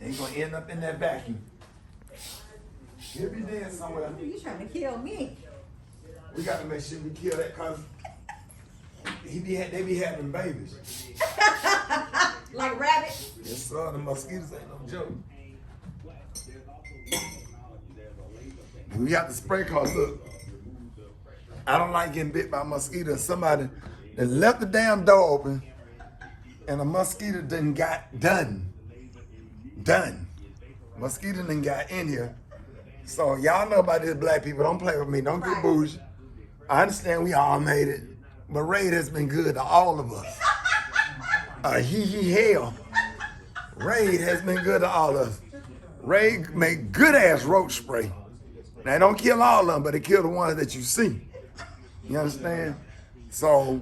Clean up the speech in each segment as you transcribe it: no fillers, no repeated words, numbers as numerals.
Ain't gonna end up in that vacuum. He'll be dead somewhere. You trying to kill me? We got to make sure we kill that cause they be having babies. Like rabbits? Yes, sir. The mosquitoes ain't no joke. We got to spray cause look, I don't like getting bit by mosquitoes. Somebody that left the damn door open and a mosquito done got done. Mosquito done got in here. So y'all know about this, black people. Don't play with me. Don't get bougie. I understand we all made it, but Raid has been good to all of us. Hell. Raid has been good to all of us. Raid make good ass roach spray. Now it don't kill all of them, but it kill the ones that you see. You understand? So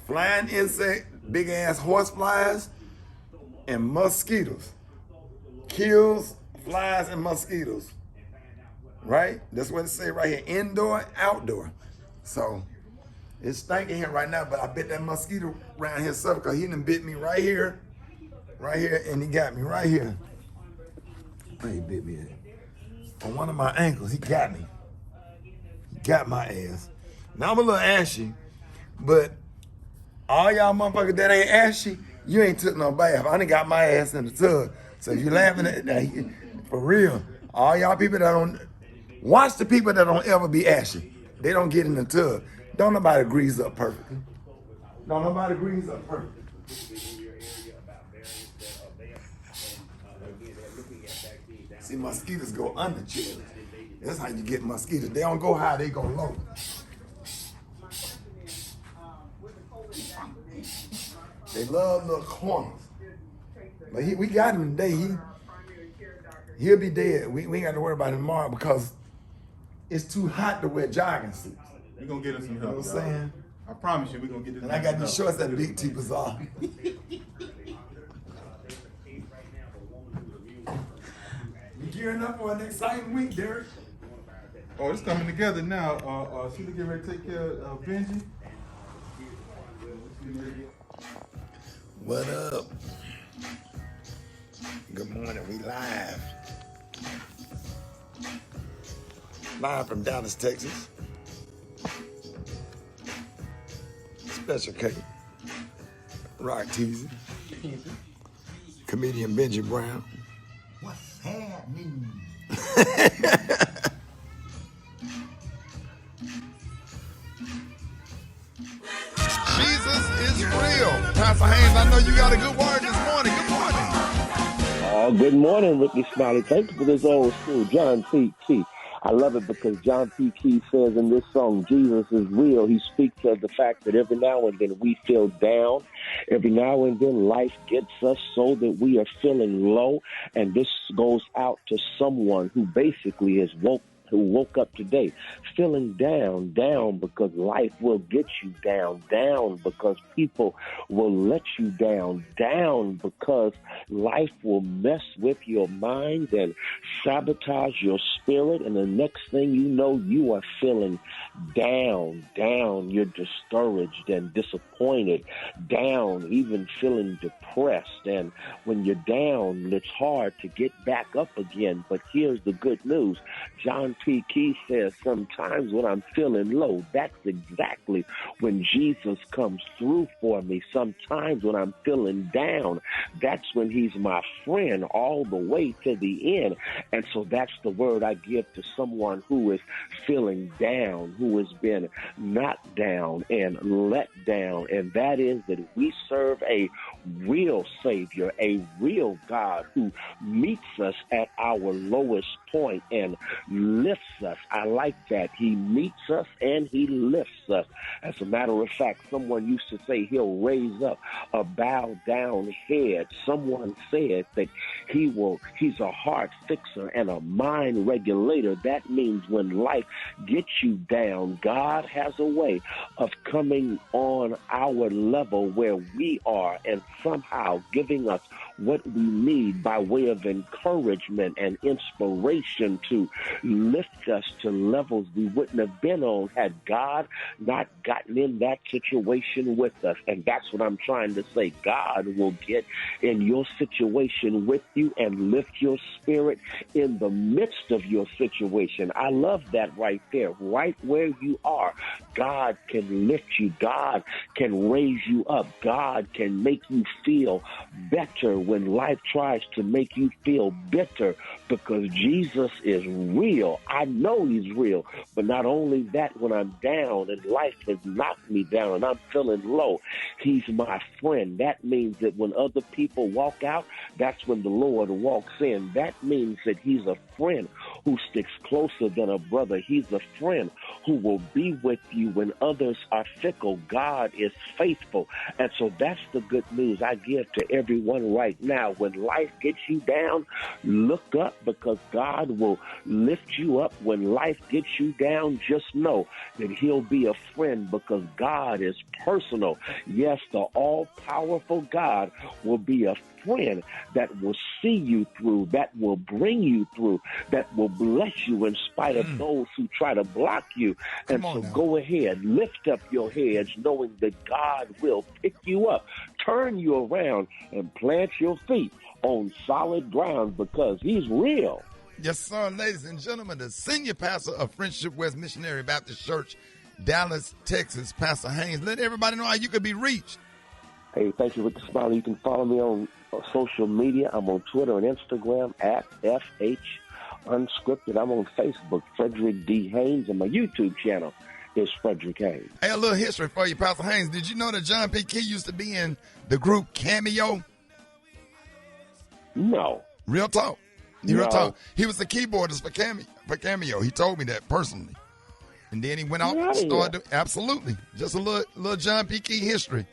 flying insect, big ass horse flies, and mosquitoes. Kills flies and mosquitoes. Right? That's what it say right here. Indoor, outdoor. So it's stinking here right now, but I bet that mosquito around here suffer because he done bit me right here, and he got me right here. Where he bit me at? On one of my ankles, he got me. He got my ass. Now I'm a little ashy, but all y'all motherfuckers that ain't ashy, you ain't took no bath. I done got my ass in the tub. So if you laughing at that, for real, all y'all people that don't, watch the people that don't ever be ashy. They don't get in the tub. Don't nobody grease up perfectly. Don't nobody grease up perfectly. See, mosquitoes go under chairs. That's how you get mosquitoes. They don't go high, they go low. They love little corners. But we got him today. He'll be dead. We ain't got to worry about him tomorrow because it's too hot to wear jogging suits. We're going to get us some help. You know what I'm saying? I promise you we're going to get this. And I got these shorts that Big T Bazaar. You gearing up for an exciting week, Derek? Oh, it's coming together now. She's getting ready to take care of Benji. What up? Good morning, we live. Live from Dallas, Texas. Special K. Rock teasing. Comedian Benji Brown. What's happening? Jesus is real. Pastor Haynes, I know you got a good word this morning. Good morning. Oh, good morning, Rickey Smiley. Thank you for this old school, John P. Key. I love it because John P. Key says in this song, Jesus is real. He speaks of the fact that every now and then we feel down. Every now and then life gets us so that we are feeling low. And this goes out to someone who basically who woke up today feeling down because life will get you down because people will let you down because life will mess with your mind and sabotage your spirit, and the next thing you know, you are feeling down. You're discouraged and disappointed, down, even feeling depressed. And when you're down, it's hard to get back up again. But here's the good news. John P. Key says, sometimes when I'm feeling low, that's exactly when Jesus comes through for me. Sometimes when I'm feeling down, that's when he's my friend all the way to the end. And so that's the word I give to someone who is feeling down, who has been knocked down and let down. And that is that we serve a real Savior, a real God who meets us at our lowest point and lifts us. I like that. He meets us and he lifts us. As a matter of fact, someone used to say he'll raise up a bowed down head. Someone said that he's a heart fixer and a mind regulator. regulator. That means when life gets you down, God has a way of coming on our level where we are and somehow giving us what we need by way of encouragement and inspiration to lift us to levels we wouldn't have been on had God not gotten in that situation with us. And that's what I'm trying to say. God will get in your situation with you and lift your spirit in the midst of your situation. I love that right there. Right where you are, God can lift you. God can raise you up. God can make you feel better when life tries to make you feel bitter, because Jesus is real. I know he's real, but not only that, when I'm down and life has knocked me down and I'm feeling low, he's my friend. That means that when other people walk out, that's when the Lord walks in. That means that he's a friend who sticks closer than a brother. He's a friend who will be with you when others are fickle. God is faithful. And so that's the good news I give to everyone right now. When life gets you down, look up, because God will lift you up. When life gets you down, just know that he'll be a friend, because God is personal. Yes, the all-powerful God will be a friend that will see you through, that will bring you through, that will bless you in spite of those who try to block you. And so go ahead, lift up your heads, knowing that God will pick you up, turn you around, and plant your feet on solid ground, because he's real. Yes, sir. Ladies and gentlemen, the senior pastor of Friendship West Missionary Baptist Church, Dallas, Texas, Pastor Haynes. Let everybody know how you could be reached. Hey, thank you, Rickey Smiley. You can follow me on social media. I'm on Twitter and Instagram at FH Unscripted. I'm on Facebook, Frederick D. Haynes, and my YouTube channel is Frederick Haynes. Hey, a little history for you, Pastor Haynes. Did you know that John P. Key used to be in the group Cameo? No. Real talk. No. Real talk. He was the keyboardist for Cameo. He told me that personally. And then he went out and started. Absolutely. Just a little John P. Key history.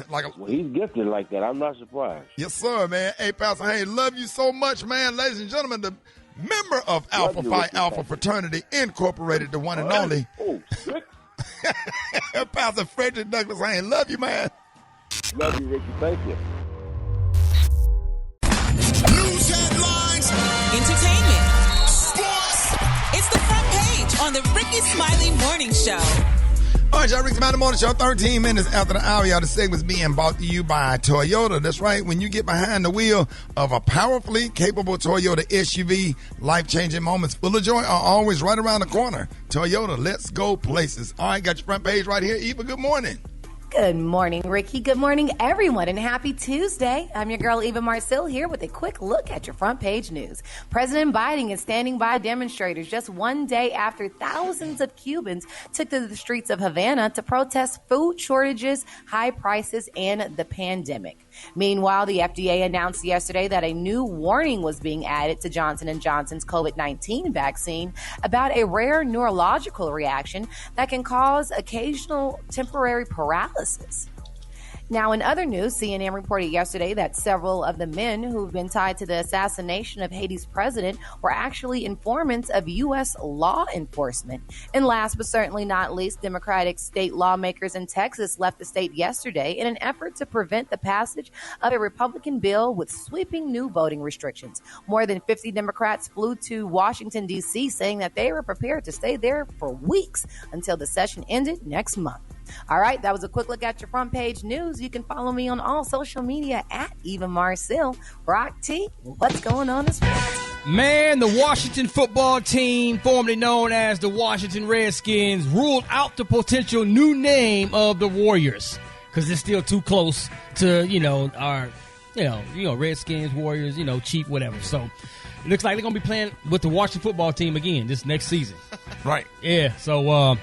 Well, he's gifted like that. I'm not surprised. Yes, sir, man. Hey, Pastor Haynes, love you so much, man. Ladies and gentlemen, the member of Alpha Phi Alpha Fraternity Incorporated, the one and only. Oh, shit. Pastor Frederick Douglass Haynes. Love you, man. Love you, Ricky. Thank you. News headlines, entertainment, sports. It's the front page on the Rickey Smiley Morning Show. All right, y'all, Rickey Smiley Morning Show, 13 minutes after the hour. Y'all, the segment's being brought to you by Toyota. That's right. When you get behind the wheel of a powerfully capable Toyota SUV, life-changing moments full of joy are always right around the corner. Toyota, let's go places. All right, got your front page right here. Eva, good morning. Good morning, Ricky. Good morning, everyone, and happy Tuesday. I'm your girl, Eva Marcille, here with a quick look at your front page news. President Biden is standing by demonstrators just one day after thousands of Cubans took to the streets of Havana to protest food shortages, high prices, and the pandemic. Meanwhile, the FDA announced yesterday that a new warning was being added to Johnson & Johnson's COVID-19 vaccine about a rare neurological reaction that can cause occasional temporary paralysis. Now, in other news, CNN reported yesterday that several of the men who've been tied to the assassination of Haiti's president were actually informants of U.S. law enforcement. And last but certainly not least, Democratic state lawmakers in Texas left the state yesterday in an effort to prevent the passage of a Republican bill with sweeping new voting restrictions. More than 50 Democrats flew to Washington, D.C., saying that they were prepared to stay there for weeks until the session ended next month. All right, that was a quick look at your front page news. You can follow me on all social media at Eva Marcille. Brock T, what's going on this week? Man, the Washington football team, formerly known as the Washington Redskins, ruled out the potential new name of the Warriors because it's still too close to, our, Redskins, Warriors, Chief, whatever. So it looks like they're going to be playing with the Washington football team again this next season. Right. Yeah, so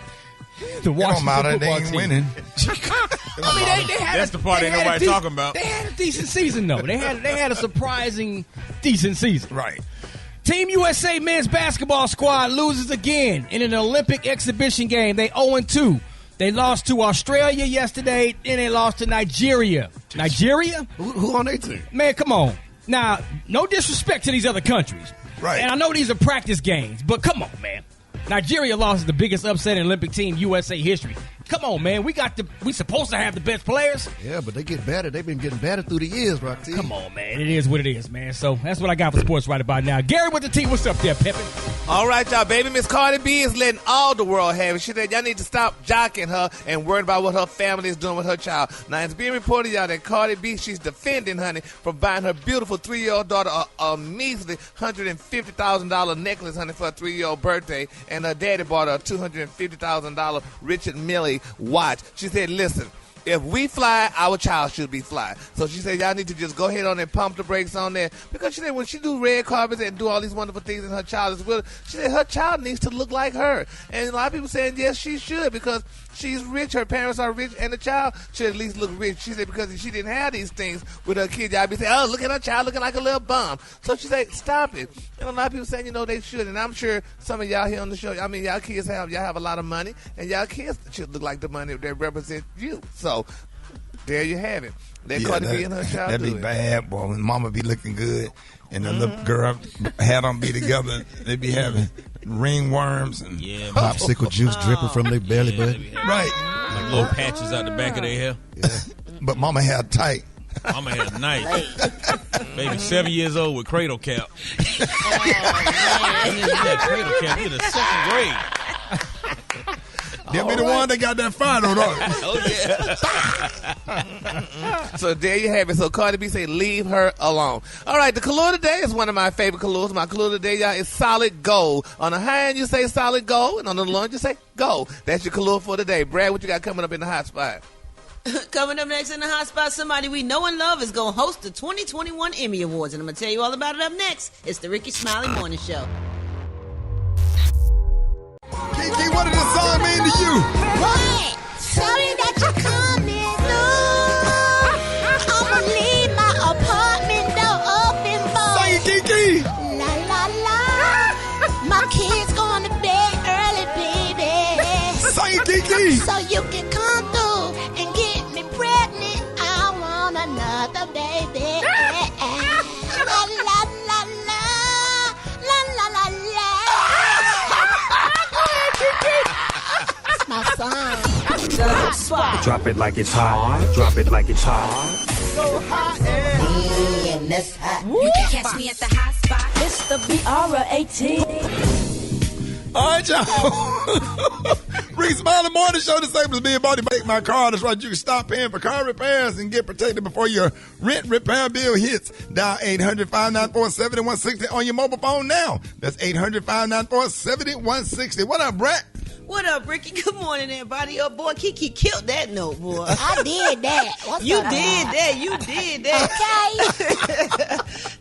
the Washington football they ain't team. winning. I mean, they had That's the part ain't nobody talking about. They had a decent season, though. They had a surprising decent season. Right. Team USA men's basketball squad loses again in an Olympic exhibition game. They 0-2. They lost to Australia yesterday, then they lost to Nigeria. Nigeria? Who on their team? Man, come on. Now, no disrespect to these other countries, Right. And I know these are practice games, but come on, man. Nigeria lost the biggest upset in Olympic Team USA history. Come on, man. We supposed to have the best players. Yeah, but they get better. They've been getting better through the years, Roxy. Come on, man. It is what it is, man. So that's what I got for sports right about now. Gary with the T. What's up there, Pippin? All right, y'all. Baby Miss Cardi B is letting all the world have it. She said y'all need to stop jocking her and worrying about what her family is doing with her child. Now, it's being reported, y'all, that Cardi B, she's defending, honey, from buying her beautiful 3-year-old daughter a measly $150,000 necklace, honey, for her 3-year-old birthday. And her daddy bought her a $250,000 Richard Mille watch. She said, listen, if we fly, our child should be fly. So she said, y'all need to just go ahead on and pump the brakes on there. Because she said when she do red carpets and do all these wonderful things and her child is with her, she said her child needs to look like her. And a lot of people saying, yes, she should, because she's rich, her parents are rich, and the child should at least look rich. She said because if she didn't have these things with her kids, y'all be saying, oh, look at her child looking like a little bum. So she said, stop it. And a lot of people saying, they should. And I'm sure some of y'all here on the show, y'all kids have a lot of money, and y'all kids should look like the money that represent you. So there you have it. Let Cardi B and her child that'd do be it. bad, boy. When mama be looking good and the little girl hat on be together, they be having ringworms and popsicle juice dripping from their belly button. Right. Like little patches out the back of their hair. Yeah. But mama had tight. Mama had nice. Baby 7 years old with cradle cap. Oh, man. You had cradle cap in the second grade. They'll be the one that got that fine on her. Oh, yeah. So there you have it. So Cardi B say, leave her alone. All right, the color today is one of my favorite colors. My color today, y'all, is solid gold. On the high end, you say solid gold, and on the low end, you say gold. That's your color for today. Brad, what you got coming up in the hot spot? Coming up next in the hot spot, somebody we know and love is going to host the 2021 Emmy Awards, and I'm going to tell you all about it up next. It's the Rickey Smiley Morning Show. Kiki, what does this song mean to you? What? Sorry that you're coming through. I'ma leave my apartment door open for Sing it, Kiki. La la la. My kids going to bed early, baby. Sing it, Kiki. So you can come through and get me pregnant. I want another baby. La la la la. La la la la. My song. Drop it like it's hot. Drop it like it's hot. So hot and that's hot. You can catch me at the hot spot. It's the BR18. All right, y'all. Rickey Smiley Morning Show. This able to be about to make my car. That's right. You can stop paying for car repairs and get protected before your rent repair bill hits. Dial 800-594-7160 on your mobile phone now. That's 800-594-7160. What up, Brett? What up, Ricky? Good morning, everybody. Oh, boy, Kiki killed that note, boy. I did that. You did that. Okay.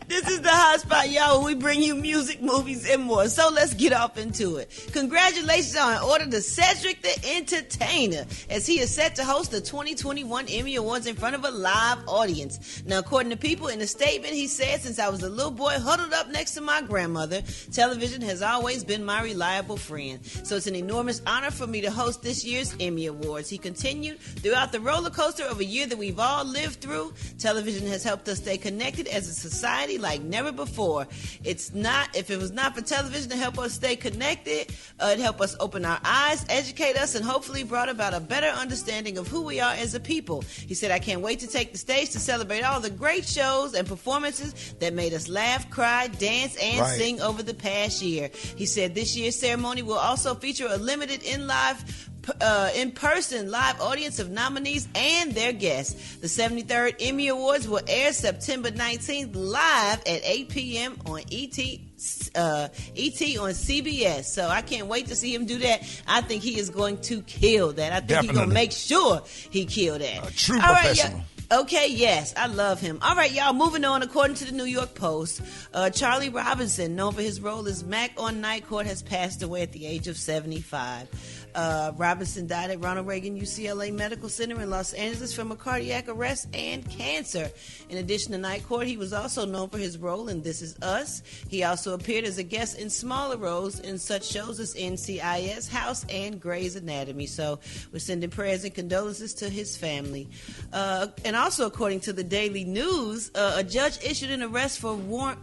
This is the hot spot, y'all, where we bring you music, movies, and more. So let's get off into it. Congratulations are in order to Cedric the Entertainer, as he is set to host the 2021 Emmy Awards in front of a live audience. Now, according to People, in a statement, he said, since I was a little boy huddled up next to my grandmother, television has always been my reliable friend. So it's an enormous honor for me to host this year's Emmy Awards. He continued, throughout the roller coaster of a year that we've all lived through, television has helped us stay connected as a society like never before. If it was not for television to help us stay connected, it helped us open our eyes, educate us, and hopefully brought about a better understanding of who we are as a people. He said, I can't wait to take the stage to celebrate all the great shows and performances that made us laugh, cry, dance, and sing over the past year. He said this year's ceremony will also feature a limited in-person live audience of nominees and their guests. The 73rd Emmy Awards will air September 19th live at 8 p.m. on ET on CBS. So I can't wait to see him do that. I think he is going to kill that. I think he's going to make sure he kill that. A true professional. Right, okay, yes, I love him. All right, y'all, moving on. According to the New York Post, Charlie Robinson, known for his role as Mac on Night Court, has passed away at the age of 75. Robinson died at Ronald Reagan UCLA Medical Center in Los Angeles from a cardiac arrest and cancer. In addition to Night Court, he was also known for his role in This Is Us. He also appeared as a guest in smaller roles in such shows as NCIS, House, and Grey's Anatomy. So we're sending prayers and condolences to his family. And also according to the Daily News, a judge issued an arrest warrant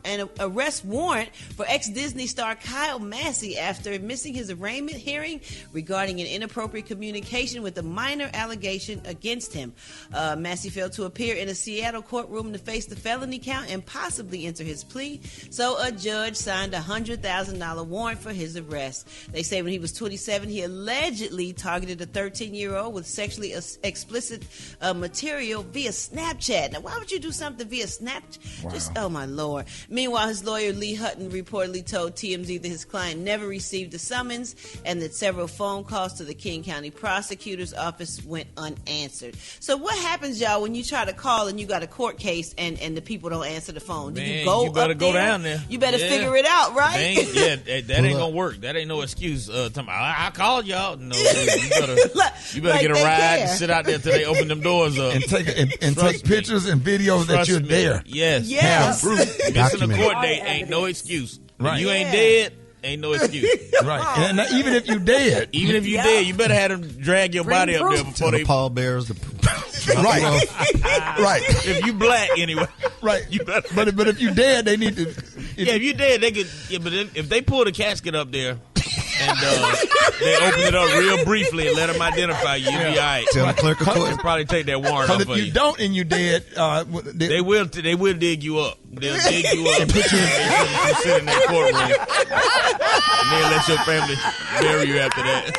for ex-Disney star Kyle Massey after missing his arraignment hearing regarding an inappropriate communication with a minor allegation against him. Massey failed to appear in a Seattle courtroom to face the felony count and possibly enter his plea, so a judge signed a $100,000 warrant for his arrest. They say when he was 27, he allegedly targeted a 13-year-old with sexually explicit material via Snapchat. Now, why would you do something via Snapchat? Wow. Oh my Lord. Meanwhile, his lawyer Lee Hutton reportedly told TMZ that his client never received a summons and that several phone calls to the King County Prosecutor's Office went unanswered. So what happens, y'all, when you try to call and you got a court case and the people don't answer the phone? Do you go you better up go there? down there. You better figure it out, right? That ain't gonna work. That ain't no excuse. I called y'all. No, you better get a ride and sit out there till they open them doors up and take pictures and videos that you're there. Yes. Yes. Missing a court date ain't no excuse. Right. If you ain't dead, ain't no excuse. Right. And even if you dead, you better have them drag your body up there before they pallbearers. Right. Right. If you black anyway. Right. You better. But if you dead, they need to. If you dead, they could. Yeah, but if they pull the casket up there and they open it up real briefly and let them identify you, you'll be all right. Tell the clerk of court. They'll probably take that warrant off If of you don't and you dead, they will dig you up. They'll dig you up and put you sit in that courtroom, and then let your family bury you after that.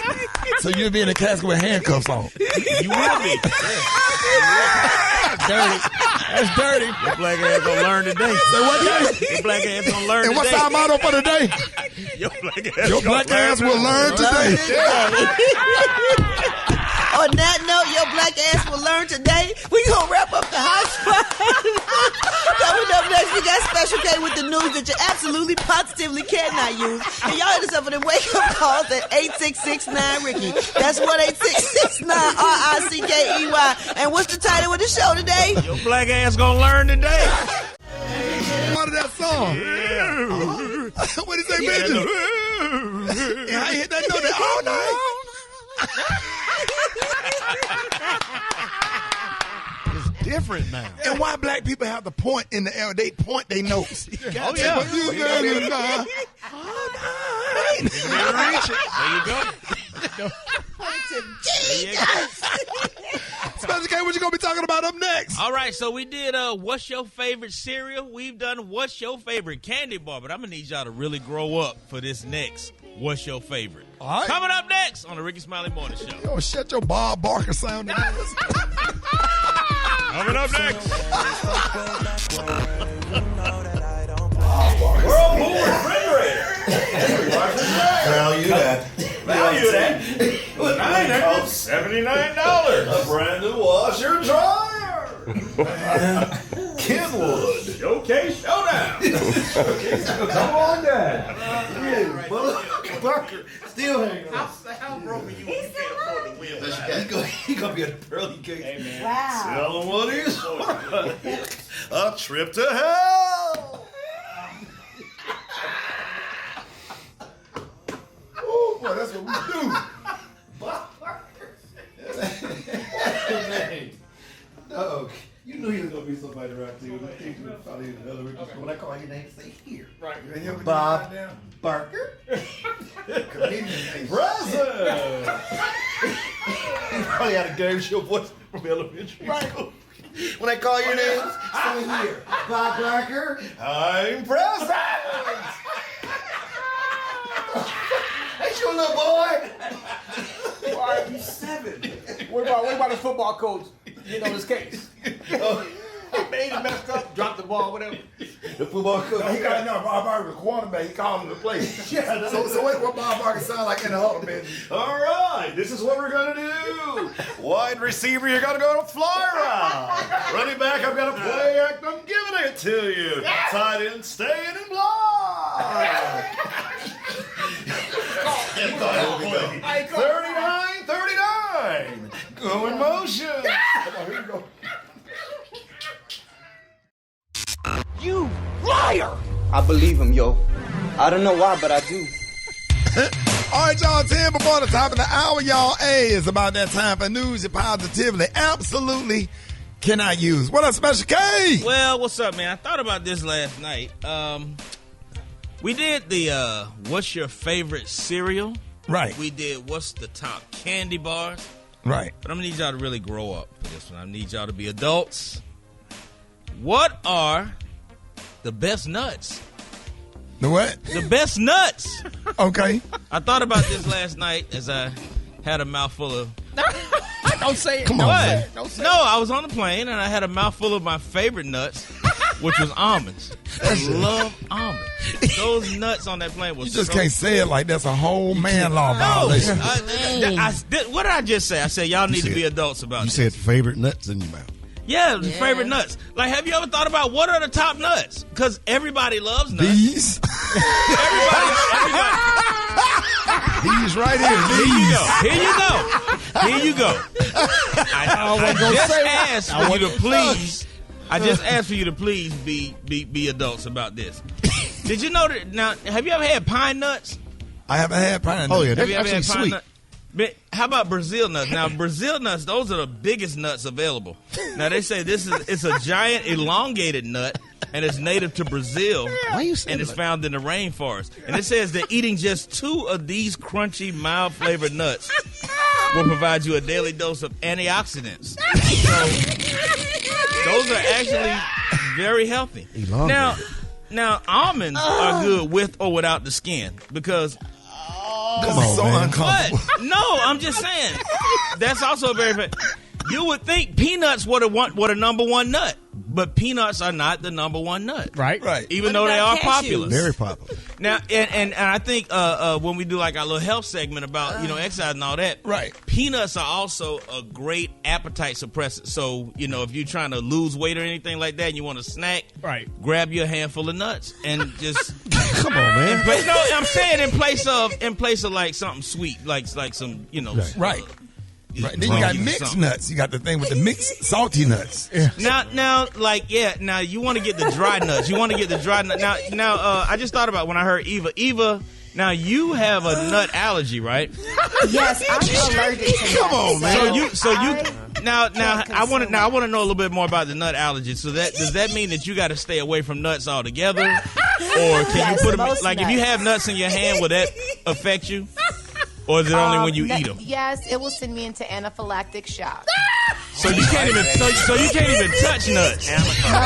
So you'll be in a casket with handcuffs on. You will be. That's dirty. That's dirty. Your black ass gonna learn today. Say what day? Your black ass gonna learn and today. what's our motto for today? Your black ass will learn today. On that note, your black ass will learn today. We gonna wrap up the hot spot. Coming up next, we got Special K with the news that you absolutely, positively cannot use. And y'all hit us up for the wake-up calls at 866-9-RICKY. That's 1-866-9-RICKEY. And what's the title of the show today? Your black ass gonna learn today. Part of that song. What did he say, Benji? Yeah, I hit that note all night. It's different now. And why black people have the point in the air? They point their notes. Oh, yeah. There you go. Special K, what you gonna be talking about up next? All right, so we did what's your favorite cereal? We've done what's your favorite candy bar, but I'm gonna need y'all to really grow up for this next what's your favorite. All right. Coming up next on the Rickey Smiley Morning Show. Yo, shut your Bob Barker sound. Coming up next. World Pool Refrigerator. Value that. Value that. $979. A brand new washer and dryer. Kenwood. Showcase Showdown. Come on down. Barker still hanging on. How broke are you when you can't afford to win? He's going to be a pearly cake. Amen. Wow. Tell him what he's a trip to hell. Oh, boy, that's what we do. Dog, you knew he was going to be somebody right there. When I call your name, say here. Right. Bob Barker. Comedian. Present. He probably had a game show voice from elementary school. When I call your name, say here. Bob Barker. I'm present. Hey, you little boy. Why are you 7? What about his football coach? You know his case. Made him messed up, dropped the ball, whatever. The football coach. He got enough. Bob Barker was quarterback. He called him to play. So what Bob Barker sound like in the huddle, Benji? All right, this is what we're going to do. Wide receiver, you're going to go to fly route. Running back, I've got a play act. I'm giving it to you. Tight end, staying in block. 39. Go in motion. Come on, here you go. You liar! I believe him, yo. I don't know why, but I do. All right, y'all, 10 before the top of the hour, y'all. Hey, it's about that time for news you positively, absolutely can I use? What up, Special K? Well, what's up, man? I thought about this last night. We did the what's your favorite cereal? Right. We did what's the top candy bars? Right. But I'm gonna need y'all to really grow up for this one. I need y'all to be adults. What are the best nuts? The what? The best nuts. Okay. I thought about this last night as I had a mouthful of. Don't say it. Come on, What? man. Don't say No, I was on the plane and I had a mouthful of my favorite nuts, which was almonds. I love almonds. Those nuts on that plane was You just so can't say it like that's a whole man law No, violation. what did I just say? I said y'all need to be adults about You this. said favorite nuts in your mouth. Yeah, favorite nuts. Like, have you ever thought about what are the top nuts? Because everybody loves nuts. These. Everybody. These right here. Here you go. I just asked for you to please. I just asked for you to please be adults about this. Did you know that? Now, have you ever had pine nuts? I haven't had pine nuts. Oh, yeah, Have you ever that's had actually pine sweet. nuts? But how about Brazil nuts? Now, Brazil nuts, those are the biggest nuts available. Now, they say it's a giant elongated nut, and it's native to Brazil, and it's found in the rainforest. And it says that eating just 2 of these crunchy, mild-flavored nuts will provide you a daily dose of antioxidants. So, those are actually very healthy. Now, almonds are good with or without the skin because... Come on, so man. uncomfortable. But, no, I'm just saying. That's also very... You would think peanuts were the number one nut, but peanuts are not the number one nut. Right. Even though they are popular. Very popular. Now, and I think when we do like our little health segment about, exercise and all that, right? Peanuts are also a great appetite suppressant. So, if you're trying to lose weight or anything like that and you want to snack, right, grab you a handful of nuts and just... Come on, man. No, I'm saying in place of like something sweet, like some, Right. Right. Then you got mixed nuts. You got the thing with the mixed salty nuts. Yeah. Now, you want to get the dry nuts. You want to get the dry nuts. Now, I just thought about when I heard Eva. Eva, now you have a nut allergy, right? Yes, I'm allergic to nuts. Come on, man. I want to know a little bit more about the nut allergy. So does that mean that you got to stay away from nuts altogether, or can you put them like if you have nuts in your hand, will that affect you? Or is it only when you eat them? Yes, it will send me into anaphylactic shock. So you can't even touch nuts. Nuts go.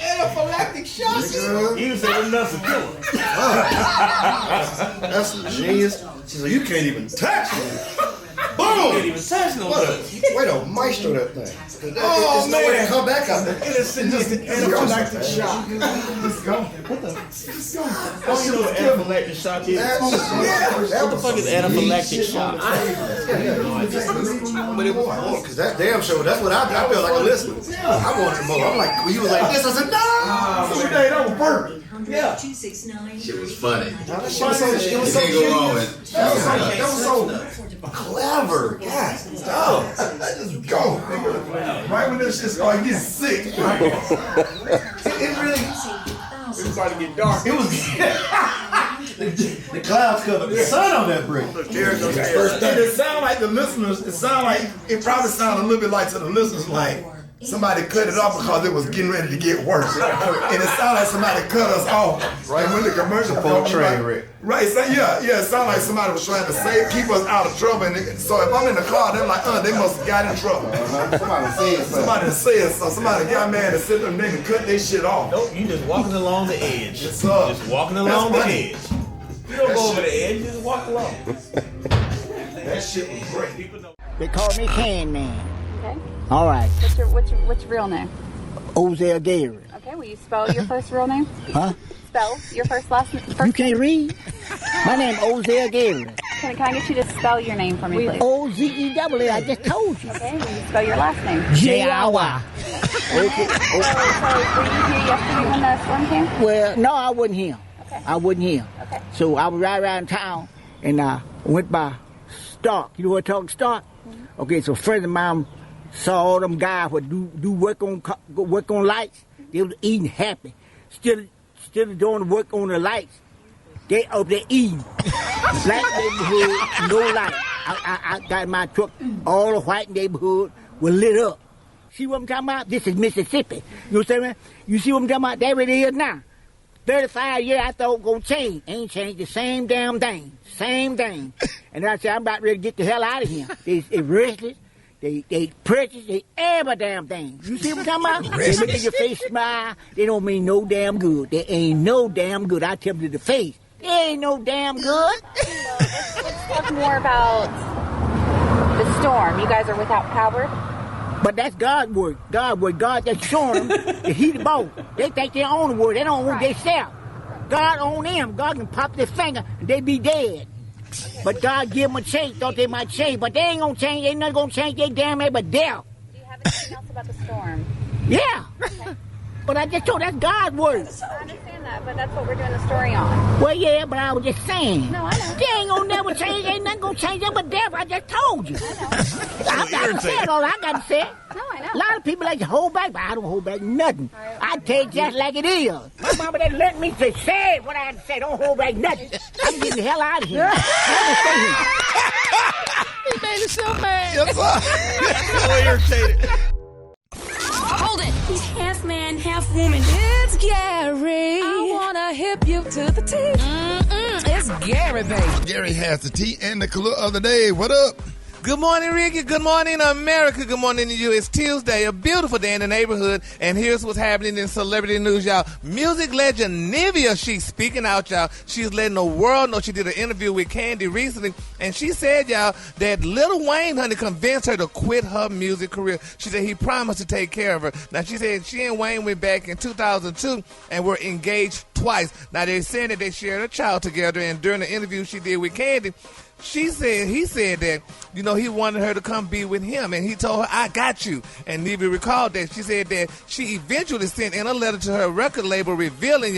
Anaphylactic shock. You said the nuts are killer. That's some genius. She said, you can't even touch me. Boom! You can't even touch no nuts. Way to maestro that thing. Oh, man. No way to come back out there. It is just an anaphylactic shock. Let's go. What the? Let's go. Don't you know what anaphylactic shock is? What the fuck is anaphylactic shock? Because that damn show, that's what I feel like a listener. I wanted more. I'm like, when you was like this, I said, no! That was perfect. Yeah. 269. Shit was funny. That was so genius. That was so clever. God. Oh. Just go. Right when this shit started getting sick. It really... It was about to get dark. It was... the clouds covered the sun on that brick. And it sound like the listeners, it probably sounded a little bit like to the listeners like somebody cut it off because it was getting ready to get worse. And it sounded like somebody cut us off. Right when the commercial train wreck. Right, so it sounded like somebody was trying to keep us out of trouble. And so if I'm in the car, they're like, they must have got in trouble. Somebody said something. Somebody got mad and sit there and they cut their shit off. Nope, you just walking along the edge. Just walking along the edge. You don't go over the edge, you just walk along. That shit was great. They call me Can Man. Okay. All right. What's your real name? Ozell Gary. Okay, will you spell your first real name? Huh? Spell your last name. You can't read? My name Ozell Gary. Can I get you to spell your name for me, please? O-Z-E-W, I just told you. Okay, will you spell your last name? J-I-Y. Okay. So were you here yesterday when the storm came? Well, no, I wasn't here. Okay. I wasn't here. Okay. So I was right around town, and I went by Stark. You know what I'm talking Stark? Mm-hmm. Okay, so a friend of mine saw all them guys who do work on lights. They was eating happy. Still instead of doing work on the lights, they up there eating. Black neighborhood, no light. I got in my truck, all the white neighborhood was lit up. See what I'm talking about? This is Mississippi. You know what I'm saying? You see what I'm talking about? There it is now. 35 years I thought it was going to change. Ain't changed the same damn thing. Same thing. And I said, I'm about ready to get the hell out of here. They restless. They precious. They every damn thing. You see what I'm talking about? They look at your face, smile. They don't mean no damn good. They ain't no damn good. I tell them to the face. They ain't no damn good. Let's talk more about the storm. You guys are without power. But that's God's work. God's work. God just showing them that He the boss. They think they own the world. They don't own themselves. God own them. God can pop their finger and they be dead. But God give them a change. Thought they might change. But they ain't going to change. They ain't not going to change. They damn it but death. Do you have anything else about the storm? Yeah. Okay. But I just told that's God's work. I understand that, but that's what we're doing the story on. Well, yeah, but I was just saying. No, I know. They ain't gonna never change. Ain't nothing gonna change them but death. I just told you. I got to say it all I got to say. No, I know. A lot of people like to hold back, but I don't hold back nothing. I tell you just like it is. My mama didn't let me say what I had to say. Don't hold back nothing. I'm getting the hell out of here. He made it so mad. Yes, sir. So irritated. Hold it. He's half man, half woman. It's Gary. I wanna hip you to the T. It's Gary, baby. Gary has the tea and the color of the day. What up? Good morning, Ricky. Good morning, America. Good morning to you. It's Tuesday, a beautiful day in the neighborhood, and here's what's happening in celebrity news, y'all. Music legend Nivea, she's speaking out, y'all. She's letting the world know. She did an interview with Candy recently, and she said, y'all, that Lil Wayne, honey, convinced her to quit her music career. She said he promised to take care of her. Now, she said she and Wayne went back in 2002 and were engaged twice. Now, they're saying that they shared a child together, and during the interview she did with Candy, he said that, you know, he wanted her to come be with him, and he told her, I got you. And Nivea recalled that. She said that she eventually sent in a letter to her record label revealing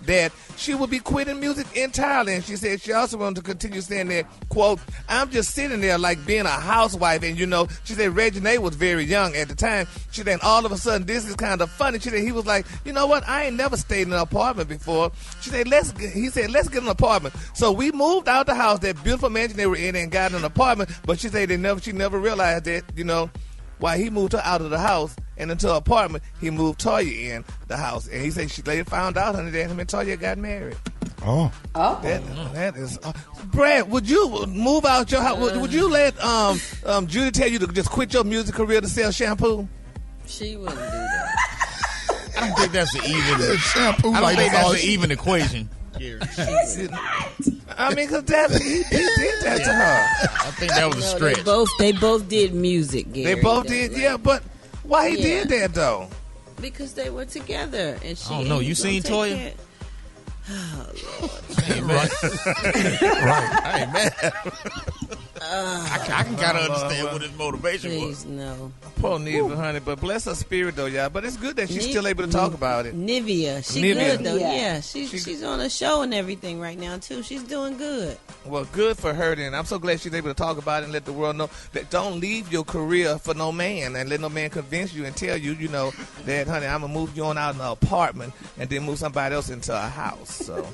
that she would be quitting music entirely. And she said she also wanted to continue saying that, quote, I'm just sitting there like being a housewife. And, you know, she said Reggie was very young at the time. She said all of a sudden this is kind of funny. She said he was like, you know what, I ain't never stayed in an apartment before. She said, let's get an apartment. So we moved out the house, that beautiful mansion they were in, and got an apartment. But she said she never realized that, you know, why he moved her out of the house and into an apartment, he moved Toya in the house. And he said she later found out, honey, that him and Toya got married. Oh. That is... Brad, would you move out your house? Would you let Judy tell you to just quit your music career to sell shampoo? She wouldn't do that. I don't think that's an even. Shampoo I don't like think that. that's an even equation. I mean, because he did that to her. I think that was a stretch. They both did music, Gary. They both did, yeah, but why he did that, though? Because they were together. And she, I don't know. You seen Toya? Oh, Lord. I ain't mad. Right. I ain't mad. I can kind of understand what his motivation was. No. Poor Nivea, honey, but bless her spirit, though, y'all. But it's good that she's still able to talk about it. Nivea. She good, though. Yeah. She's on a show and everything right now, too. She's doing good. Well, good for her, then. I'm so glad she's able to talk about it and let the world know that don't leave your career for no man and let no man convince you and tell you, you know, that, honey, I'm going to move you on out in an apartment and then move somebody else into a house. So,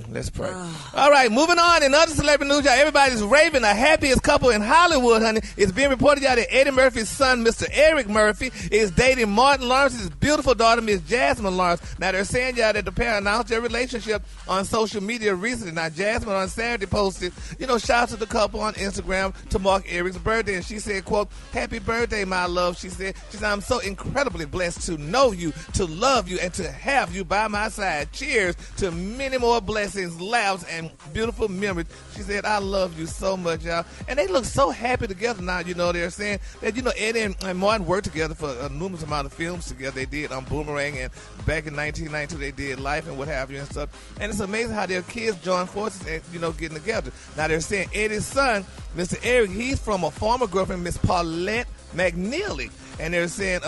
let's pray. All right, moving on. In other celebrity news, y'all, everybody's raving. The happiest couple in Hollywood, honey. It's being reported, y'all, that Eddie Murphy's son, Mr. Eric Murphy, is dating Martin Lawrence's beautiful daughter, Miss Jasmine Lawrence. Now, they're saying, y'all, that the pair announced their relationship on social media recently. Now, Jasmine on Saturday posted, you know, shouts to the couple on Instagram to mark Eric's birthday. And she said, quote, happy birthday, my love. She said, I'm so incredibly blessed to know you, to love you, and to have you by my side. Cheers to many more blessings, laughs, and beautiful memories. She said, I love you so much, y'all. And they look so happy together now. You know, they're saying that, you know, Eddie and Martin worked together for a numerous amount of films together. They did Boomerang, and back in 1992 they did Life and what have you and stuff. And it's amazing how their kids join forces and, you know, getting together. Now they're saying Eddie's son, Mr. Eric, he's from a former girlfriend, Miss Paulette McNeely. And they're saying,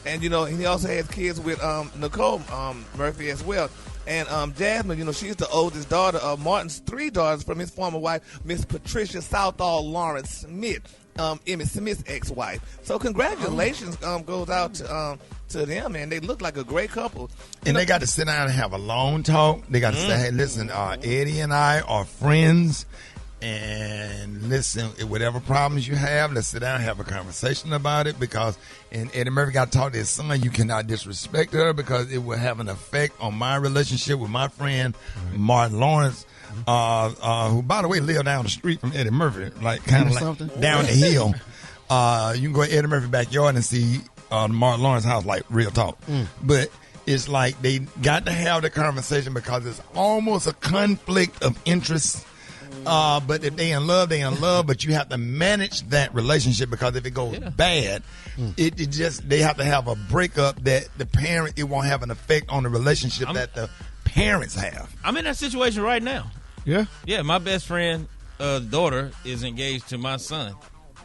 and, you know, he also has kids with Nicole Murphy as well. And Jasmine, you know, she's the oldest daughter of Martin's three daughters from his former wife, Miss Patricia Southall Lawrence Smith. Emmy Smith's ex-wife. So congratulations goes out to them, man. They look like a great couple. And they got to sit down and have a long talk. They got to say, hey, listen, Eddie and I are friends. And listen, whatever problems you have, let's sit down and have a conversation about it, because and Eddie Murphy got to talk to his son. You cannot disrespect her because it will have an effect on my relationship with my friend Martin Lawrence, who, by the way, lived down the street from Eddie Murphy, like kind of like down the hill. You can go to Eddie Murphy's backyard and see Martin Lawrence house, like real talk. But it's like they got to have the conversation because it's almost a conflict of interest. But if they in love, they in love. But you have to manage that relationship, because if it goes bad, it just, they have to have a breakup that the parent, it won't have an effect on the relationship that the parents have. I'm in that situation right now. Yeah? Yeah, my best friend daughter is engaged to my son,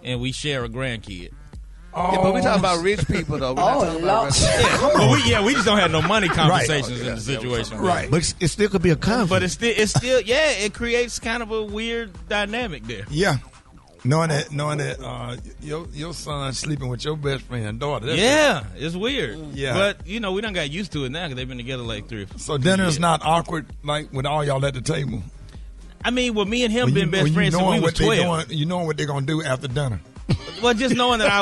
and we share a grandkid. Yeah, but we talking about rich people, though. We're not talking about We just don't have no money conversations in the situation. Right. But it still could be a conflict. But it's still, it creates kind of a weird dynamic there. Yeah. Knowing that your son sleeping with your best friend's daughter. It's weird. Yeah. But, we done got used to it now because they've been together like 3 or 4 So dinner's not awkward, like with all y'all at the table? I mean, with me and him been best friends since we was 12. You know what they're going to do after dinner. Well, just knowing that I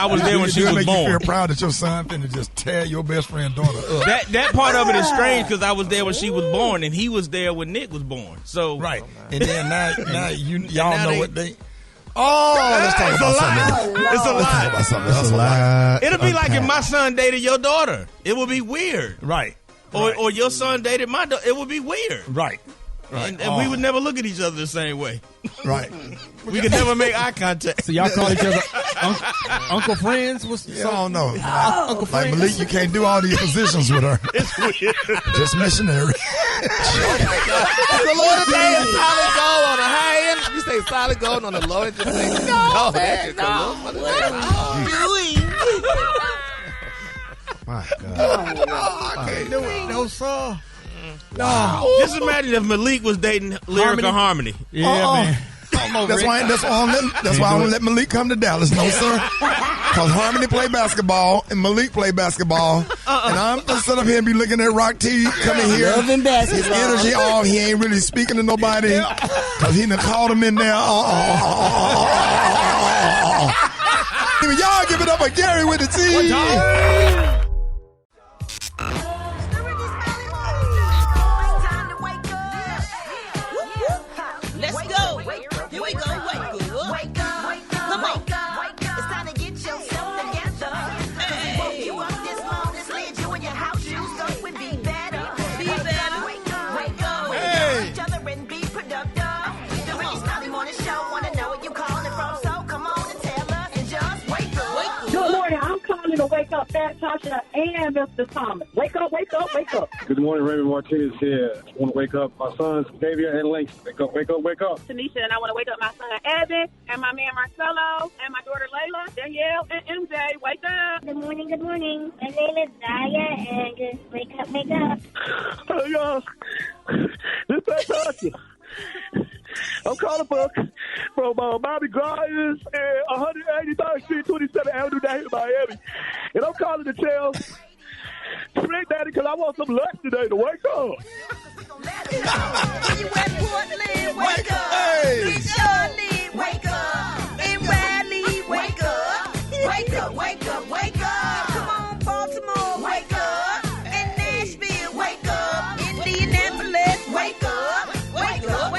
was there when she was make born. You feel proud that your son finna just tear your best friend's daughter up. That part of it is strange because I was there when she was born and he was there when Nick was born. So right, and then now y'all know what they. Oh, let's talk about something. It's a lie. It's a lie. It'll be like if my son dated your daughter. It would be weird. Right. Or your son dated my daughter. It would be weird. Right. And we would never look at each other the same way. Right. We could never make eye contact. So y'all call each other Uncle Friends? I don't know. Uncle like Malik, you can't do all these positions with her. It's weird. Just missionary. The Lord today is solid gold on the high end. You say solid gold on the low end. Just say no. My God. I can't do it. No, sir. No. Just imagine if Malik was dating Lyrical Harmony. Yeah, man. That's why I don't let Malik come to Dallas, no sir. Because Harmony play basketball and Malik play basketball, and I'm gonna sit up here and be looking at Rock T coming here. Loving basketball. His energy off. He ain't really speaking to nobody because he done called him in there. Y'all give it up for Gary with the T. Let's go. Here we go. Wake up. Come on. It's time to get yourself together. Hey. Woke you up this morning, slid you in your house shoes, so we be better. Wake up. Hey. Each other and be productive. The Rickey Smiley Morning Show, wanna know where you calling from, so come on and tell us and just wake up. Good morning. I'm calling to wake up Fat Tasha and Mr. Thomas. Wake up. Good morning, Raymond Martinez here. I want to wake up my sons, Xavier and Langston. Wake up. Tanisha, and I want to wake up my son Evan and my man Marcelo and my daughter Layla, Danielle, and MJ. Wake up. Good morning. My name is Zaya, and just wake up. Hey, y'all. This is Tasha. I'm calling from Bobby Grimes and 183rd Street, 27th Avenue down here in Miami. And I'm calling to tell Trick Daddy because I want some lunch today to wake up. You at Portland, wake up. Hey. In Charlotte, wake up. In Raleigh, wake up. Wake up. Come on, Baltimore, wake up. In Nashville, wake up. Indianapolis, wake up. Wake up.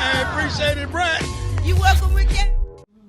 I appreciate it, Brett. You welcome, Ricky.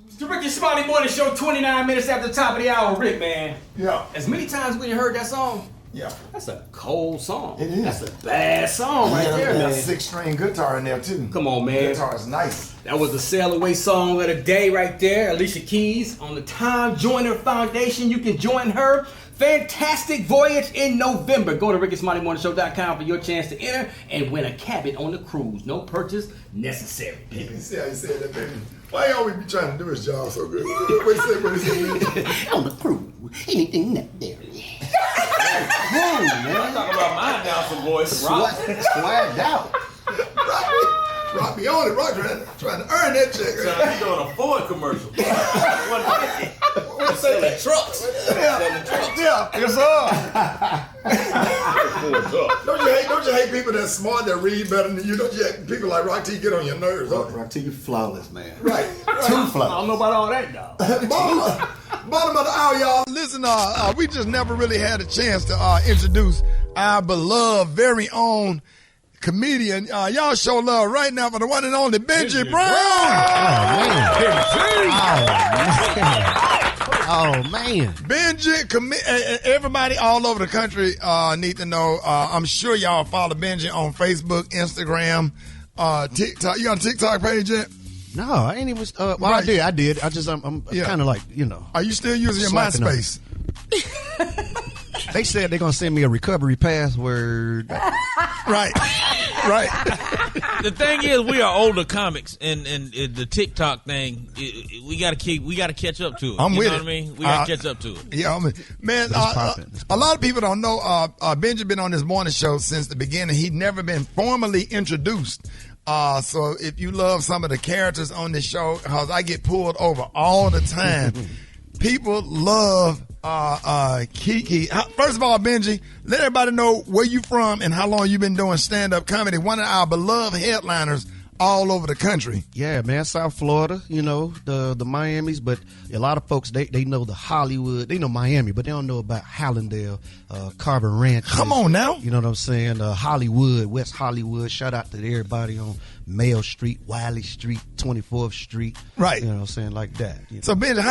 It's the Rickey Smiley Morning Show, 29 minutes after the top of the hour. Rick, man. Yeah. As many times we heard that song, Yeah. that's a cold song. It is. That's a bad song right there, man. 6-string guitar in there, too. Come on, man. Guitar is nice. That was the Sail Away song of the day right there. Alicia Keys on the Time Joiner Foundation. You can join her fantastic voyage in November. Go to RickySmileyMorningShow.com for your chance to enter and win a cabin on the cruise. No purchase necessary. You see how you said that, baby? Why y'all always be trying to do his job so good? What is it? On the cruise, anything that there. I'm talking about my announcing voice. Swagged out. Rock be on it. Rock trying to earn that check. So he's doing a Ford commercial. What's selling trucks. Yeah, yes, sir. Don't you hate people that's smart that read better than you? Don't you hate people like Rock T get on your nerves? Rock T, you flawless, man. Right. Too flawless. I don't know about all that, dog. Bottom of the hour, y'all. Listen, we just never really had a chance to introduce our beloved, very own comedian. Y'all show love right now for the one and only Benji Brown. Oh, man. Benji, everybody all over the country need to know. I'm sure y'all follow Benji on Facebook, Instagram, TikTok. You on a TikTok page yet? No, I ain't even. Well, I did. I just, I'm kind of like, you know. Are you still using your MySpace? They said they're going to send me a recovery password. Right. The thing is, we are older comics, and the TikTok thing, we got to catch up to it. I'm you with know it. what I mean? We got to catch up to it. Yeah, man. A lot of people don't know. Benji been on this morning show since the beginning. He'd never been formally introduced. So if you love some of the characters on this show, because I get pulled over all the time, people love Kiki. First of all, Benji, let everybody know where you from and how long you been doing stand-up comedy. One of our beloved headliners all over the country. Yeah, man, South Florida, you know, the Miamis, but a lot of folks, they know the Hollywood. They know Miami, but they don't know about Hallandale, Carver Ranch. Come on now. You know what I'm saying? Hollywood, West Hollywood. Shout out to everybody on Mail Street, Wiley Street, 24th Street. Right. You know what I'm saying? Like that. You know? So, Benji,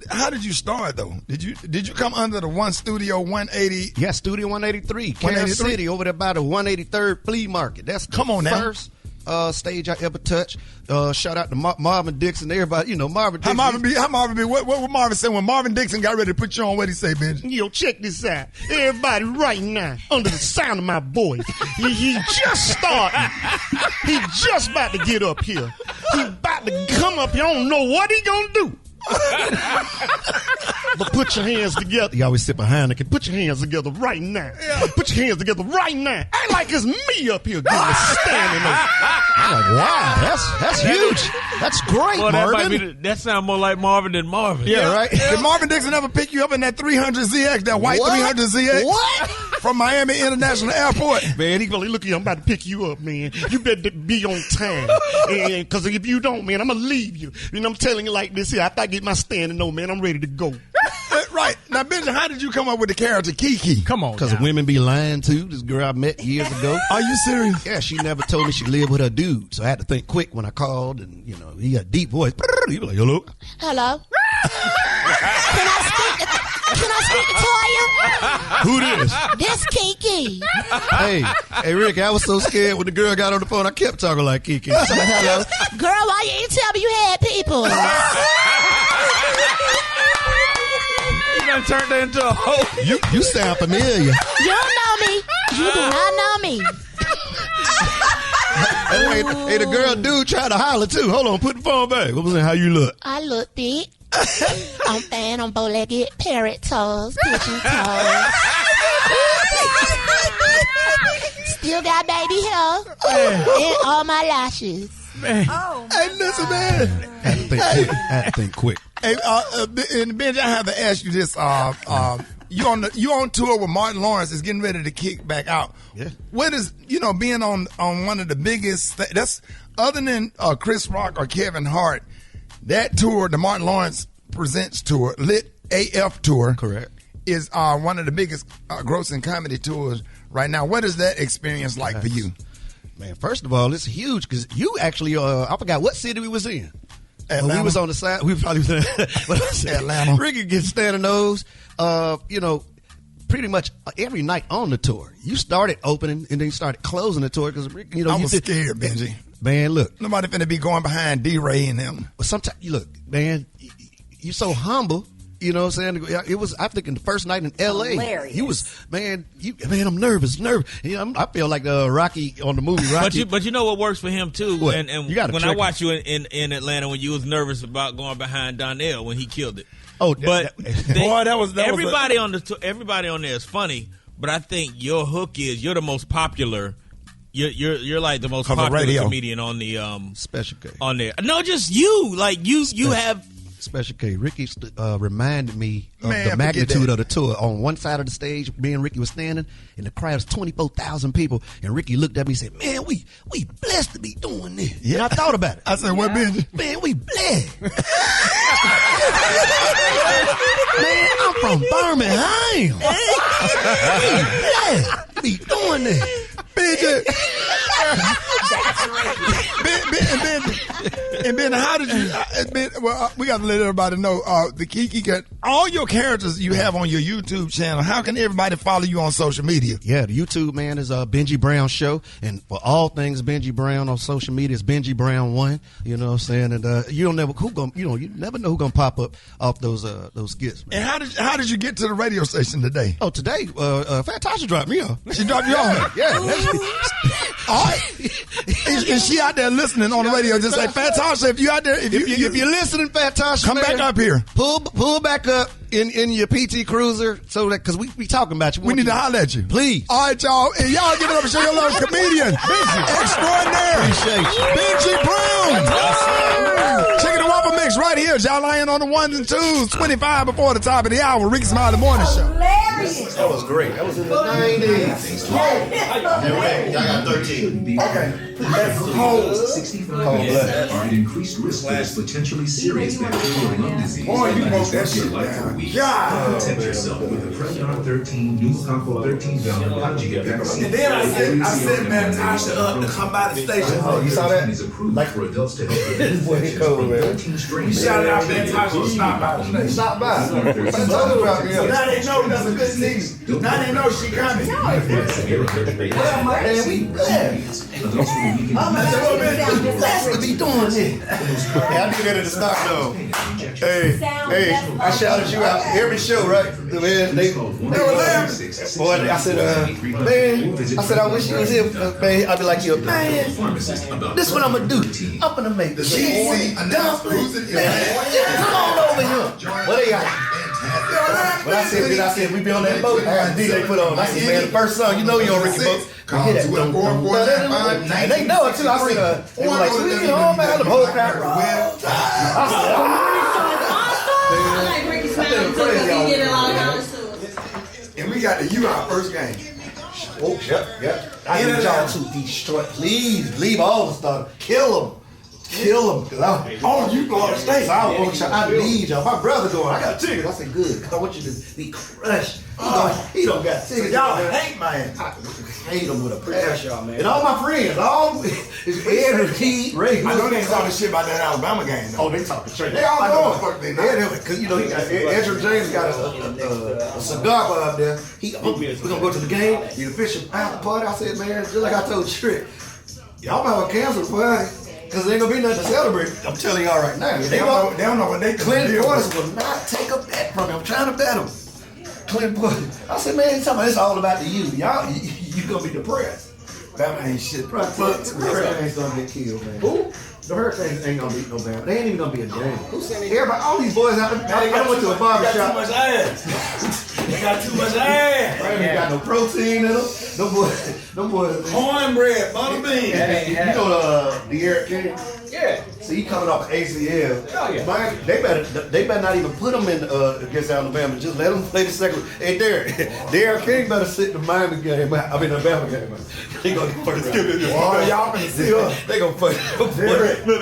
how did you start, though? Did you come under the One Studio 180? Yeah, Studio 183, Kansas City, over there by the 183rd Flea Market. That's the first stage I ever touched. Shout out to Marvin Dixon, everybody. You know, Marvin Dixon. How Marvin be? What would Marvin say when Marvin Dixon got ready to put you on? What'd he say, Benji? Yo, check this out. Everybody right now, under the sound of my voice, he just starting. He just about to get up here. He about to come up here. I don't know what he gonna do. But put your hands together. You always sit behind it. Put your hands together right now. Yeah. Put your hands together right now. Act like it's me up here getting a standing up. I'm like, wow, that's huge. That's great, Well, Marvin. that sounds more like Marvin than Marvin. Yeah, right. Did Marvin Dixon ever pick you up in that 300ZX, that white 300ZX? What? From Miami International Airport. Man, he gonna look at you. I'm about to pick you up, man. You better be on time. Because if you don't, man, I'm going to leave you. You know, I'm telling you like this here. After I get my standing on, man, I'm ready to go. Right. Now, Benji, how did you come up with the character Kiki? Come on. Because women be lying, too. This girl I met years ago. Are you serious? Yeah, she never told me she lived with her dude. So I had to think quick when I called. And, you know, he got a deep voice. He was like, hello. Hello. Can I speak to Toya? Who this? This Kiki. Hey, Rick, I was so scared when the girl got on the phone. I kept talking like Kiki. So, hello. Girl, why you ain't tell me you had people? You done turned her into a hoe. You sound familiar. You don't know me. You do not know me. Hey, the girl dude tried to holler too. Hold on, put the phone back. What was that? How you look? I look thick. I'm fat, I'm bow-legged, parrot toes, pigeon toes. Still got baby hair and all my lashes. Man. Oh, hey, listen, man. I had to think quick. Hey, and Benji, I have to ask you this. You on tour with Martin Lawrence is getting ready to kick back out. Yeah. What is, being on one of the biggest, that's other than Chris Rock or Kevin Hart, that tour, the Martin Lawrence Presents tour, Lit AF tour, correct, is one of the biggest grossing comedy tours right now. What is that experience like for you? Man, first of all, it's huge because you actually, I forgot what city we was in. Atlanta. We was on the side. We probably was in Atlanta. Ricky gets standing nose. Pretty much every night on the tour. You started opening and then you started closing the tour because I was scared, Benji. Man, look, nobody finna be going behind D-Ray and them. But sometimes, look, man, you so humble. You know what I'm saying? It was, I think, in the first night in L.A. Hilarious. You was, man, I'm nervous. You know, I feel like Rocky on the movie Rocky. But you know what works for him, too? What? And when I watched you in Atlanta when you was nervous about going behind Donnell when he killed it. Oh, but that was everybody on there is funny, but I think your hook is you're the most popular You're like the most On the popular radio. comedian on the Special K. on there. No, just you. Like you have. Special K. Ricky reminded me of Man, the forget magnitude that. of the tour. On one side of the stage, me and Ricky was standing, and the crowd was 24,000 people. And Ricky looked at me and said, "Man, we blessed to be doing this." Yeah, and I thought about it. I said, "What, Benji?" Man, we blessed. Man, I'm from Birmingham. We blessed to be doing this. Benji. And Ben, how did you? We got to let everybody know. The Kiki got all your characters you have on your YouTube channel. How can everybody follow you on social media? Yeah, the YouTube, man, is Benji Brown Show. And for all things Benji Brown on social media, it's Benji Brown 1. You know what I'm saying? And you never know who's gonna pop up off those skits. Man. And how did you get to the radio station today? Oh, today, Fantastic dropped me off. She dropped you off? Yeah. All right. Is she out there listening on the radio? Just say, Fat Tasha, if you out there, if you're listening, Fat Tasha, come back up here. Pull back up in your PT Cruiser, so that because we talking about you. We need to holler at you, please. All right, y'all, and y'all give it up and show your love, comedian, extraordinaire, Appreciate you, Benji Brown. Chicken and waffle mix right here. Y'all lying on the ones and twos. 25 before the top of the hour. Rickey Smiley Morning Show. Hilarious. That was great. That was in the 90s. Y'all got 13. Okay. That's cold. 65 are at increased risk for this potentially serious bacterial lung disease. Boy, you that broke disrupts that your shit life for down. weeks. God. Protect yourself with the Prevnar 13 pneumococcal 13 valent conjugate vaccine. And then I sent Tasha up to come by the station. Oh, you saw that? Is approved for adults to help prevent This boy, he cold, man. 13 strains. You shouted out Tasha stop by the station. Stop by. So now they know that's a good news. Now they know she coming. Man, we blessed. Blessed to be doing this. Hey, I do that at the start though. Hey, I shouted you out every show, right? Man, they were laughing. Boy, I said, I wish you was here, man. I'd be like, yo, man, this what I'm gonna do. I'm gonna make the cheesy dumplings. Come on over here. What they got? But I said, we be on that boat. DJ put on. I said, man, the first song, you know you on Ricky boat. And they know it too. I said, they were like, sweet home, man, the whole crowd. I like Rickey Smiley too, because he did a lot of connoisseurs. And we got the U our first game. Oh, yep. I need y'all to destroy. Please leave all the stuff. Kill them. Cause you go on the stage. So I need y'all. My brother going, I got tickets. I said, good. Cause I want you to be crushed. He don't got tickets. Y'all hate man. I hate him with a passion, y'all, man. And all my friends, is Ed and T, Ray. I know they ain't talking shit about that Alabama game. Oh, they talking straight. They all know. Fuck they Cause you know, Edgar James got a cigar bar up there. We're gonna go to the game. The official after party. I said, man, just like I told Trick, y'all might have canceled the party. Because there ain't gonna be nothing to celebrate. I'm telling y'all right now. They don't know what they Clint Portis will not take a bet from him. I'm trying to bet him. Clint Portis. I said, man, he's talking about it's all about the you. Y'all, you gonna be depressed. Bama ain't shit. The Hurricanes gonna get killed, man. Who? The Hurricanes ain't gonna beat no Bama. They ain't even gonna be a game. Everybody, all these boys out there. I went to a barber shop. They got too much ass. They got too much ass. They ain't got no protein in them. No boys. Cornbread, butter beans. You know the Eric King? Yeah. See, he coming off of ACL. Oh, yeah. Man, they better not even put him in against Alabama. Just let him play the second. Hey, Derek King better sit the Miami game. The Alabama game. They gonna fuck his Boy, y'all finna see us. They gonna fuck. Look, they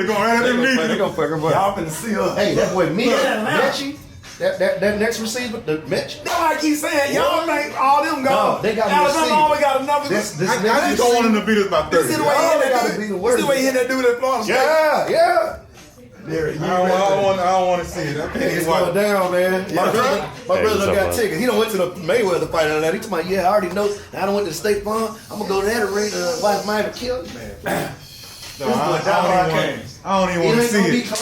gonna have them meetings. They gonna fuck him. Y'all finna see us. Hey, that boy Mechie. That next receiver, the Mitch. That's why I keep saying, y'all think all them gone. No, they got Alabama always got enough. I just don't want him to beat us by 30. This is the way he hit that dude at Florida State. Yeah. I don't want to see it. It's going down, man. My brother done got tickets. He done went to the Mayweather fight and that. He told me, I already know. I done went to the State Farm. I'm gonna go to that arena. Watch Miami kill me, man. I don't even want to see it.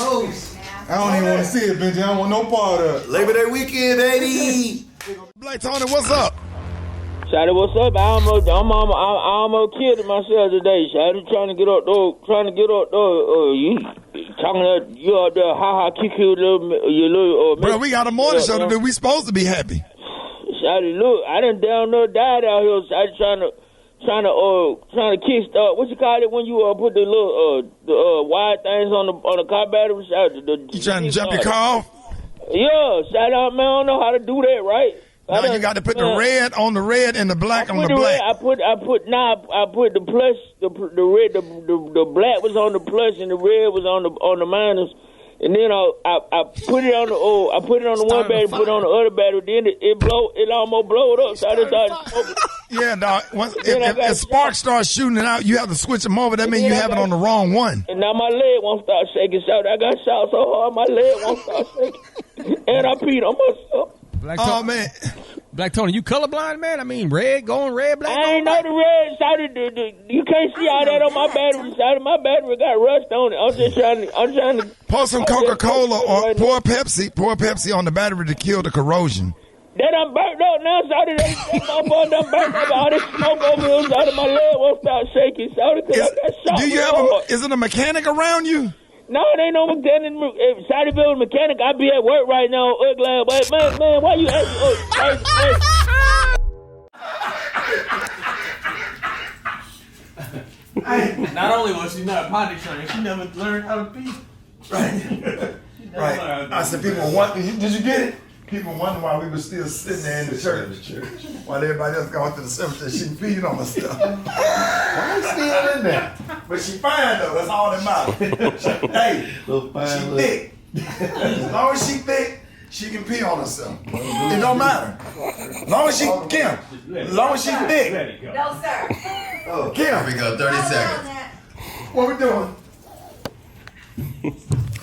I don't even want to see it, Benji. I don't want no part of it. Labor Day weekend, baby. Blake Tony, what's up? Shawty, what's up? I almost killed myself today. Shawty, trying to get up though. You talking about you up there? Kick you little. Bro, we got a morning show to do. We supposed to be happy. Shawty, look, I done down there died out here. Shawty trying to kickstart. What you call it when you put the little wide things on the car battery? You trying to jump your car off? Yeah, shout out, man. I don't know how to do that, right? Now you got to put the red on the red and the black on the black. I put the plus, the red, the black was on the plus and the red was on the minus. And then I put it on the one battery, put it on the other battery. Then it almost blowed up. So I just started smoking. Yeah, dog. If sparks start shooting it out, you have to switch them over. That means you have it on the wrong one. And now my leg won't start shaking. So I got shot so hard, my leg won't start shaking. And I peed on myself. Oh man, Black Tony, you colorblind, man? I mean, red going red, black. I ain't know the red side. You can't see all that on my battery. Side of my battery got rust on it. I'm trying to pour some Coca-Cola or pour Pepsi. Pour Pepsi on the battery to kill the corrosion. That I'm burnt up now, so that I'm burnt up. All this smoke over here, so my leg won't start shaking. So I got shot. Do you have is it a mechanic around you? No, it ain't no mechanic. If Saudi Bill was mechanic, I'd be at work right now. Ugly, but man, why you asking? Not only was she not potty trained, she never learned how to pee. Right. I said, people wonder. Did you get it? People wonder why we were still sitting there in the church while everybody else going to the cemetery. She peed on her stuff. Why you still in there? But she fine though. That's all that matters. Hey, she thick. As long as she thick, she can pee on herself. It don't matter. As long as she as long as she thick. No, sir. Oh, Kim. Here we go. 30 seconds. What we doing?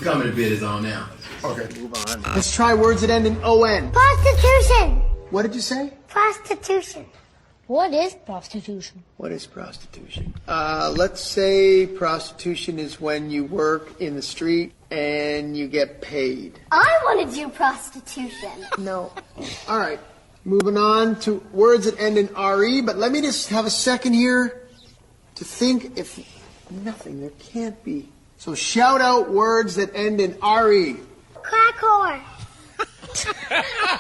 Comedy bit is on now. Okay, move on. Let's try words that end in O-N. Prostitution. What did you say? Prostitution. What is prostitution? What is prostitution? Let's say prostitution is when you work in the street and you get paid. I want to do prostitution. No. All right. Moving on to words that end in R-E, but let me just have a second here to think if nothing, there can't be. So shout out words that end in R-E. Crack whore.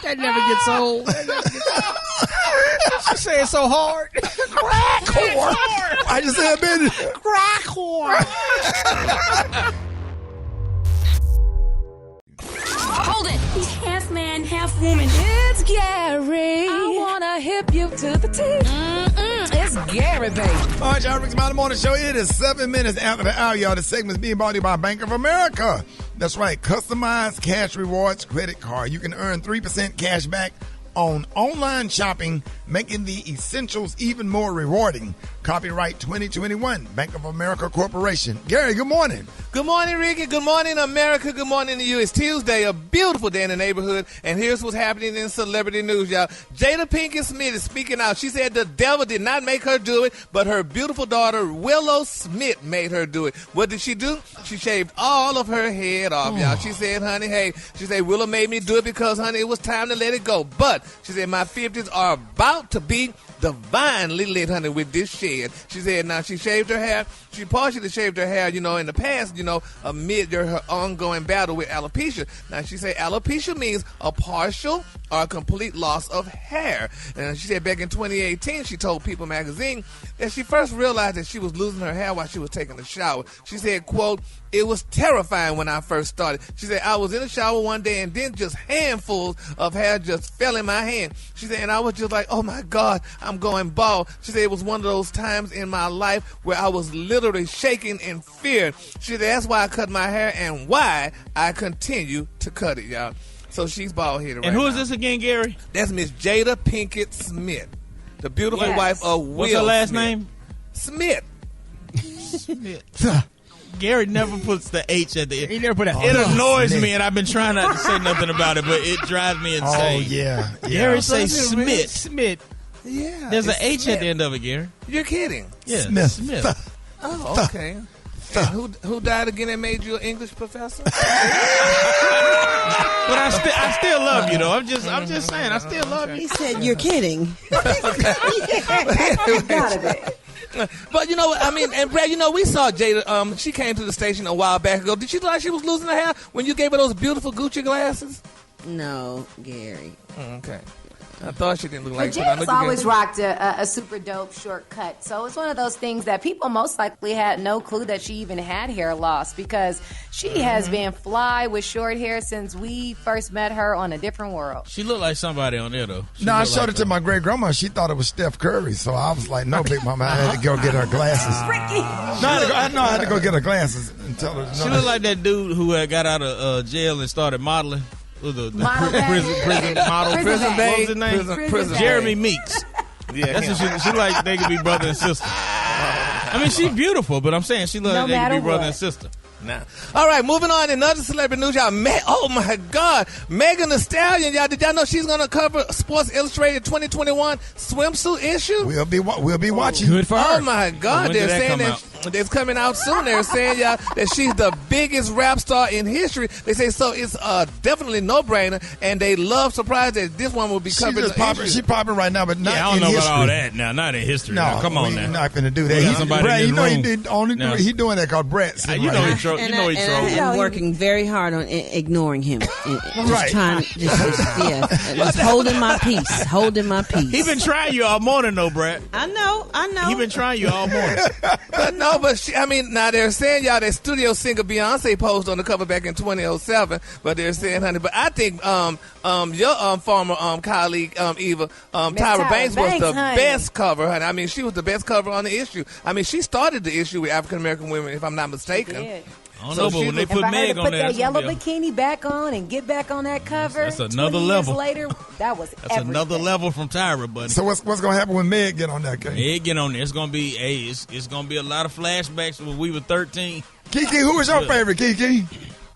That never gets old. She say it so hard. Crack whore. I just said, man. Crack whore. Hold it. He's half man, half woman. It's Gary. I wanna hip you to the teeth. It's Gary, baby. All right, y'all. Rickey Smiley Morning Show. It is 7 minutes after the hour, y'all. The segment's being brought to you by Bank of America. That's right. Customized cash rewards credit card. You can earn 3% cash back on online shopping, making the essentials even more rewarding. Copyright 2021, Bank of America Corporation. Gary, good morning. Good morning, Ricky. Good morning, America. Good morning to you. It's Tuesday, a beautiful day in the neighborhood, and here's what's happening in celebrity news, y'all. Jada Pinkett Smith is speaking out. She said the devil did not make her do it, but her beautiful daughter, Willow Smith, made her do it. What did she do? She shaved all of her head off, y'all. She said, honey, she said, Willow made me do it because, honey, it was time to let it go. But she said, my 50s are about to be divinely lit, honey, with this shed. She said, now she shaved her hair. She partially shaved her hair, in the past, amid her ongoing battle with alopecia. Now she said alopecia means a partial or a complete loss of hair. And she said back in 2018, she told People magazine that she first realized that she was losing her hair while she was taking a shower. She said, quote, it was terrifying when I first started. She said, I was in the shower one day and then just handfuls of hair just fell in my hand. She said, and I was just like, oh my God, I'm going bald. She said, it was one of those times in my life where I was literally shaking in fear. She said, that's why I cut my hair and why I continue to cut it, y'all. So she's bald headed right now. And who is this again, Gary? That's Miss Jada Pinkett Smith, the beautiful wife of Will What's her last Smith. name? Smith. Smith. Gary never puts the H at the end. He never put a It annoys me, and I've been trying not to say nothing about it, but it drives me insane. Oh, yeah. Gary say Smith. Smith. Yeah. There's an it's H Smith. at the end of it, Gary. You're kidding. Yeah, Smith. Oh, okay. And who died again and made you an English professor? But I still love you, though. I'm just saying, I still love you. He said, you're kidding. But you know what I mean, and Brad, we saw Jada. She came to the station a while back ago. Did she look like she was losing her hair when you gave her those beautiful Gucci glasses? No, Gary. Okay. I thought she didn't look like But Jada's always rocked a super dope shortcut. So it's one of those things that people most likely had no clue that she even had hair loss, because she has been fly with short hair since we first met her on A Different World. She looked like somebody on there, though. No, I showed it to my great grandma. She thought it was Steph Curry, so I was like, "No, Big Mama, I had to go get her glasses." Ricky. I had to go get her glasses and tell her. She looked like that dude who had got out of jail and started modeling. The Model prison model. Prison What was his name? Prison Jeremy Meeks. Yeah, that's what she like. They could be brother and sister. I mean, she's beautiful, but I'm saying she looks like they could be brother and sister. Nah. All right, moving on. In other celebrity news, y'all. Oh my God, Megan the Stallion, y'all. Did y'all know she's gonna cover Sports Illustrated 2021 swimsuit issue? We'll be watching. Good for her. Oh my God, they're saying that it's coming out soon. They're saying, y'all, that she's the biggest rap star in history. They say so. It's definitely no brainer, and they love surprise that this one will be covered. She's popping right now, but not I don't in know history. about all that. Now, not in history. No, now, come on we're now. not finna do that. Brett, you know he did only No. he doing that because Brett. You know he trolled. I'm working very hard on ignoring him. And Right. just trying to, just holding my peace. Holding my peace. He been trying you all morning, though, Brett. I know. He been trying you all morning. Now they're saying, y'all, that studio singer Beyonce posed on the cover back in 2007, but they're saying, honey, but I think your former colleague Eva Tyra Banks was the best cover, honey. I mean, she was the best cover on the issue. I mean, she started the issue with African American women, if I'm not mistaken. I don't know, but when they put Meg on put there, that yellow bikini back on and get back on that cover. That's another 20 level. Years later, that was that's another level from Tyra, buddy. So what's gonna happen when Meg get on that? Meg get on there. It's gonna be it's gonna be a lot of flashbacks when we were 13. Kiki, who was your favorite, Kiki?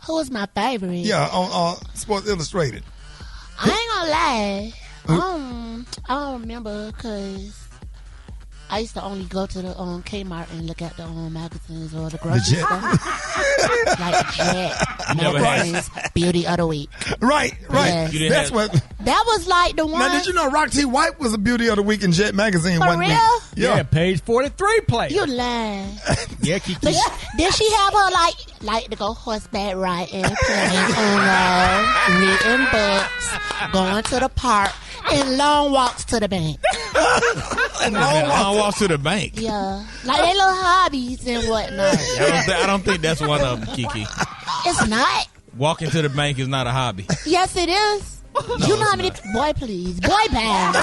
Who was my favorite? Yeah, on Sports Illustrated. I ain't gonna lie. I don't remember because I used to only go to the Kmart and look at the magazines or the grocery store. Like Jet, magazines, Beauty of the Week. Right. Yes. That's what. That was like the one. Now, did you know Rock T. White was a Beauty of the Week in Jet magazine For one real? week? Yeah, page 43 play. You lying. Yeah, Kiki. But did she have her like to go horseback riding, playing Uno, reading books, going to the park, and long walks to the bank? Long walks to the bank. Yeah, like their little hobbies and whatnot. I don't think that's one of them, Kiki. It's not. Walking to the bank is not a hobby. Yes, it is. You know how many boy, please, boy band,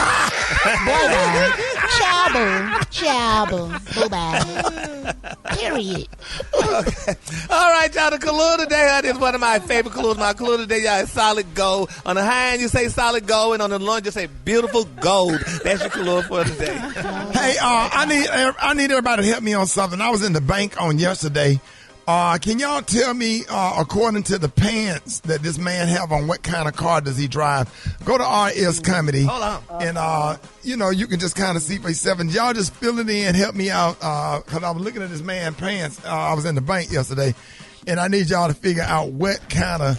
chabble, boo band. Period. Okay. All right, y'all. The color today, honey, is one of my favorite colors. My color today, y'all, is solid gold. On the high end, you say solid gold, and on the low end, you say beautiful gold. That's your color for today. Hey, I need everybody to help me on something. I was in the bank on yesterday. Can y'all tell me, according to the pants that this man have on, what kind of car does he drive? Go to RS Comedy. Hold on. And, you can just kind of see for yourself. And y'all just fill it in, help me out, because I was looking at this man's pants. I was in the bank yesterday, and I need y'all to figure out what kind of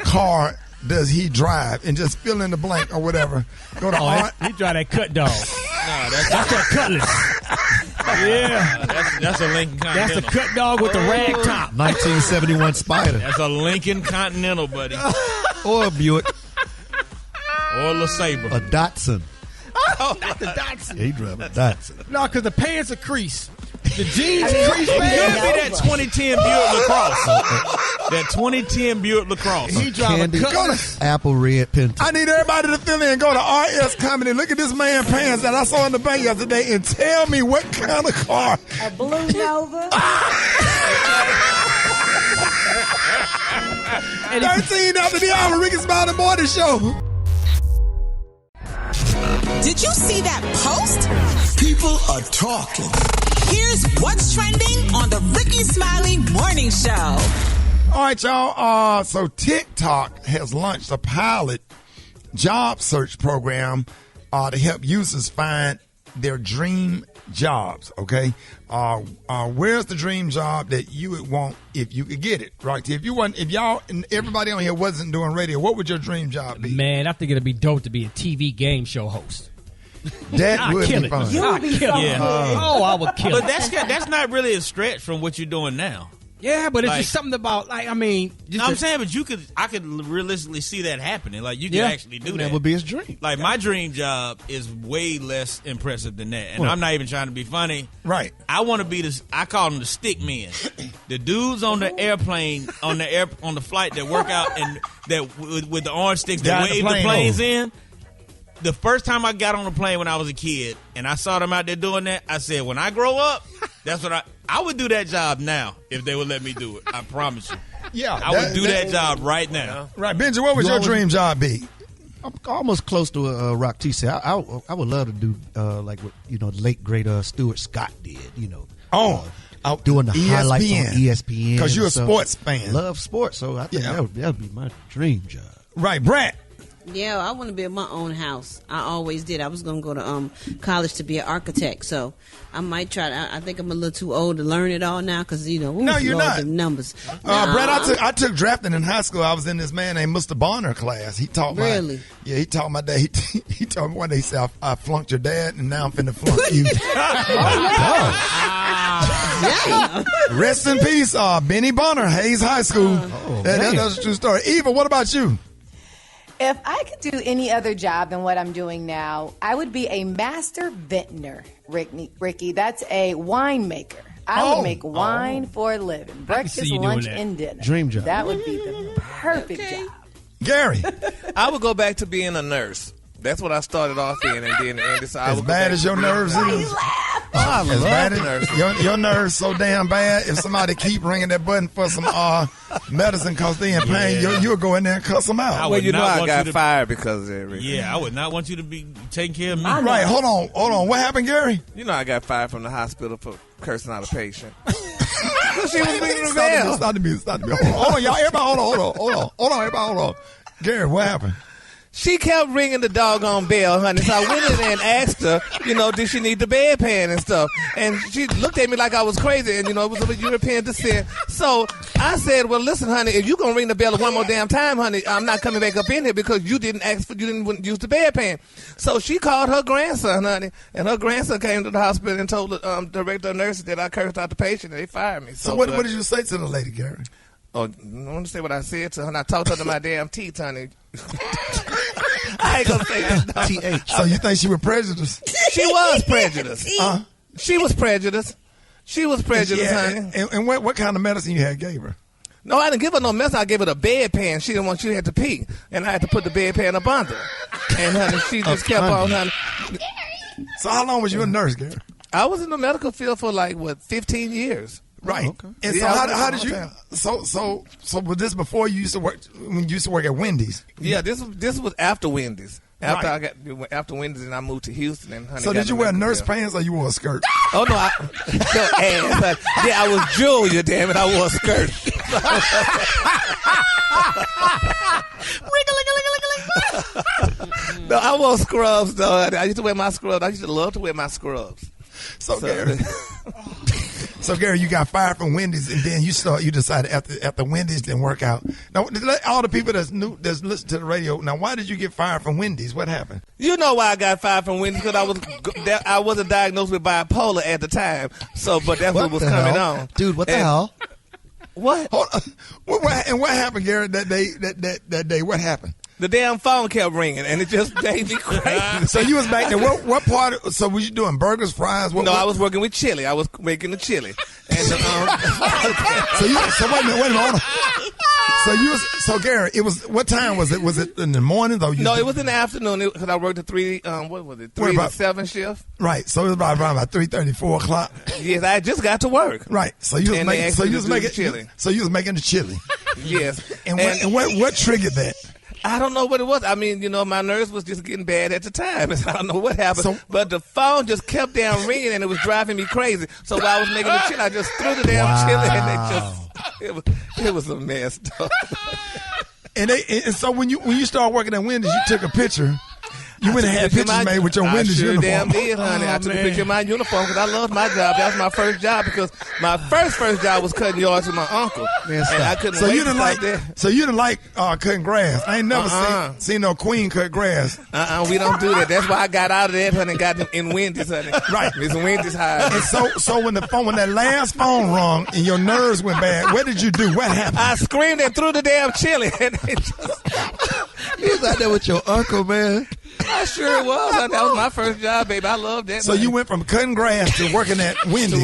car does he drive, and just fill in the blank or whatever. Go to he drive that cut dog. No, that's that Cutlass. Yeah, that's a Lincoln Continental. That's the cut dog with the rag top. 1971 Spider. That's a Lincoln Continental, buddy. Or a Buick. Or a LeSabre. A Datsun. Oh, not the Datsun. He drive a Datsun. No, because the pants are creased. The jeans are creased. It could be that 2010 Buick LaCrosse. That 2010 Buick LaCrosse. He drive a Cutlass. Apple red Pinto. I need everybody to fill in. Go to RS Comedy. Look at this man's pants that I saw in the bank yesterday and tell me what kind of car. A blue Nova. 13 after the hour, Rickey Smiley Morning Show. Did you see that post? People are talking. Here's what's trending on the Rickey Smiley Morning Show. All right, y'all. So TikTok has launched a pilot job search program to help users find their dream jobs. Okay, where's the dream job that you would want if you could get it? Right? If y'all and everybody on here wasn't doing radio, what would your dream job be? Man, I think it'd be dope to be a TV game show host. That would be fun. You would be so good. I would kill But it. that's not really a stretch from what you're doing now. Yeah, but it's Like- just something about I'm saying, but I could realistically see that happening. Like you could actually do that. That would be his dream. Like my dream job is way less impressive than that, and I'm not even trying to be funny. Right. I want to be I call them the stick men, the dudes on the airplane on the flight that work out and that with the orange sticks that Guide the wave the plane planes over. in. The first time I got on a plane when I was a kid and I saw them out there doing that, I said, when I grow up, that's what I would do that job now if they would let me do it. I promise you. Yeah. I would do that job right now. Right. Benji, what would your dream job be? I'm almost close to Rock T said. I would love to do like what the late great Stuart Scott did. Doing the highlights on ESPN. Because you're a So, sports fan. Love sports, so I think that would be my dream job. Right, Brett. Yeah, I want to build my own house. I always did. I was going to go to college to be an architect, so I might try. I think I'm a little too old to learn it all now because No, you're not. The numbers. Brett, I took drafting in high school. I was in this man named Mr. Bonner class. He taught Really? he taught my dad. He told me one day, he said, I flunked your dad, and now I'm finna flunk you. Rest in peace, Benny Bonner, Hayes High School. That's a true story. Eva, what about you? If I could do any other job than what I'm doing now, I would be a master vintner, Ricky. That's a winemaker. I would make wine for a living. Breakfast, lunch, and dinner. Dream job. That would be the perfect job. Gary. I would go back to being a nurse. That's what I started off in, and then ended. So As bad as your nerves is. I As bad love as nurses. your nerves so damn bad. If somebody keep ringing that button for some medicine because they in pain, you'll go in there and cuss them out. Well, you know I want got you to- fired because of that. Ricky. Yeah, I would not want you to be taking care of me. Right, hold on. What happened, Gary? You know I got fired from the hospital for cursing out a patient. She was ringing the bell. Stop the music. Hold on, y'all. Everybody, hold on. Everybody, hold on. Gary, what happened? She kept ringing the doggone bell, honey. So I went in there and asked her, did she need the bedpan and stuff? And she looked at me like I was crazy, and, it was of a European descent. So I said, well, listen, honey, if you're going to ring the bell one more damn time, honey, I'm not coming back up in here because you didn't use the bedpan. So she called her grandson, honey, and her grandson came to the hospital and told the director of nurses that I cursed out the patient, and they fired me. So what did you say to the lady, Gary? Oh, I want to say what I said to her, and I talked her to my damn teeth, honey. I ain't gonna say that. TH. So you think she was prejudiced? She was prejudiced. She was prejudiced. She was prejudiced, honey. And what kind of medicine you had gave her? No, I didn't give her no medicine. I gave her the bedpan. She didn't want you to have to pee, and I had to put the bedpan up under her. And honey, she just kept on, honey. So how long was you a nurse, Gary? I was in the medical field for 15 years. Right. okay. And so how did you? So was this before you used to work? When you used to work at Wendy's? Yeah, this was after Wendy's. After Right. after Wendy's, and I moved to Houston. And honey, So got did you the wear medical nurse field. pants or you wore a skirt? Oh no, I was Julia. Damn it, I wore a skirt. No, I wore scrubs though. I used to wear my scrubs. I used to love to wear my scrubs. So Gary, you got fired from Wendy's, and then you decided after Wendy's didn't work out. Now, all the people that's listening to the radio. Now, why did you get fired from Wendy's? What happened? You know why I got fired from Wendy's? Because I wasn't diagnosed with bipolar at the time. So, but that's what was coming on, dude. What the hell? What? And what happened, Gary? That day, what happened? The damn phone kept ringing, and it just made me crazy. So you was back there. What part? So was you doing burgers, fries? I was working with chili. I was making the chili. And So wait a minute, hold on. So Gary, it was what time was it? Was it in the morning though? No, it was in the afternoon because I worked a 3 to 7 shift. Right. So it was around 3:30, 4 o'clock. Yes, I just got to work. Right. So you was making. So you was making chili. So you was making the chili. Yes. And what triggered that? I don't know what it was. I mean, my nerves was just getting bad at the time. I don't know what happened. But the phone just kept down ringing, and it was driving me crazy. So while I was making the chili, I just threw the damn chili, and it was a mess. And so when you started working at Wendy's, you took a picture. You went and had pictures made with your Wendy's uniform. Damn did, honey. I took a picture of my uniform because I loved my job. That was my first job because my first job was cutting yards with my uncle. Man, and I couldn't so wait you didn't to like start there. So you didn't like cutting grass. I ain't never seen no queen cut grass. We don't do that. That's why I got out of that, honey, and got in Wendy's, honey. Right. It's Wendy's high. And so when that last phone rung and your nerves went bad, what did you do? What happened? I screamed and threw the damn chili. And You was out there with your uncle, man. I sure was. That was my first job, baby. I loved that. So you went from cutting grass to working at Wendy's.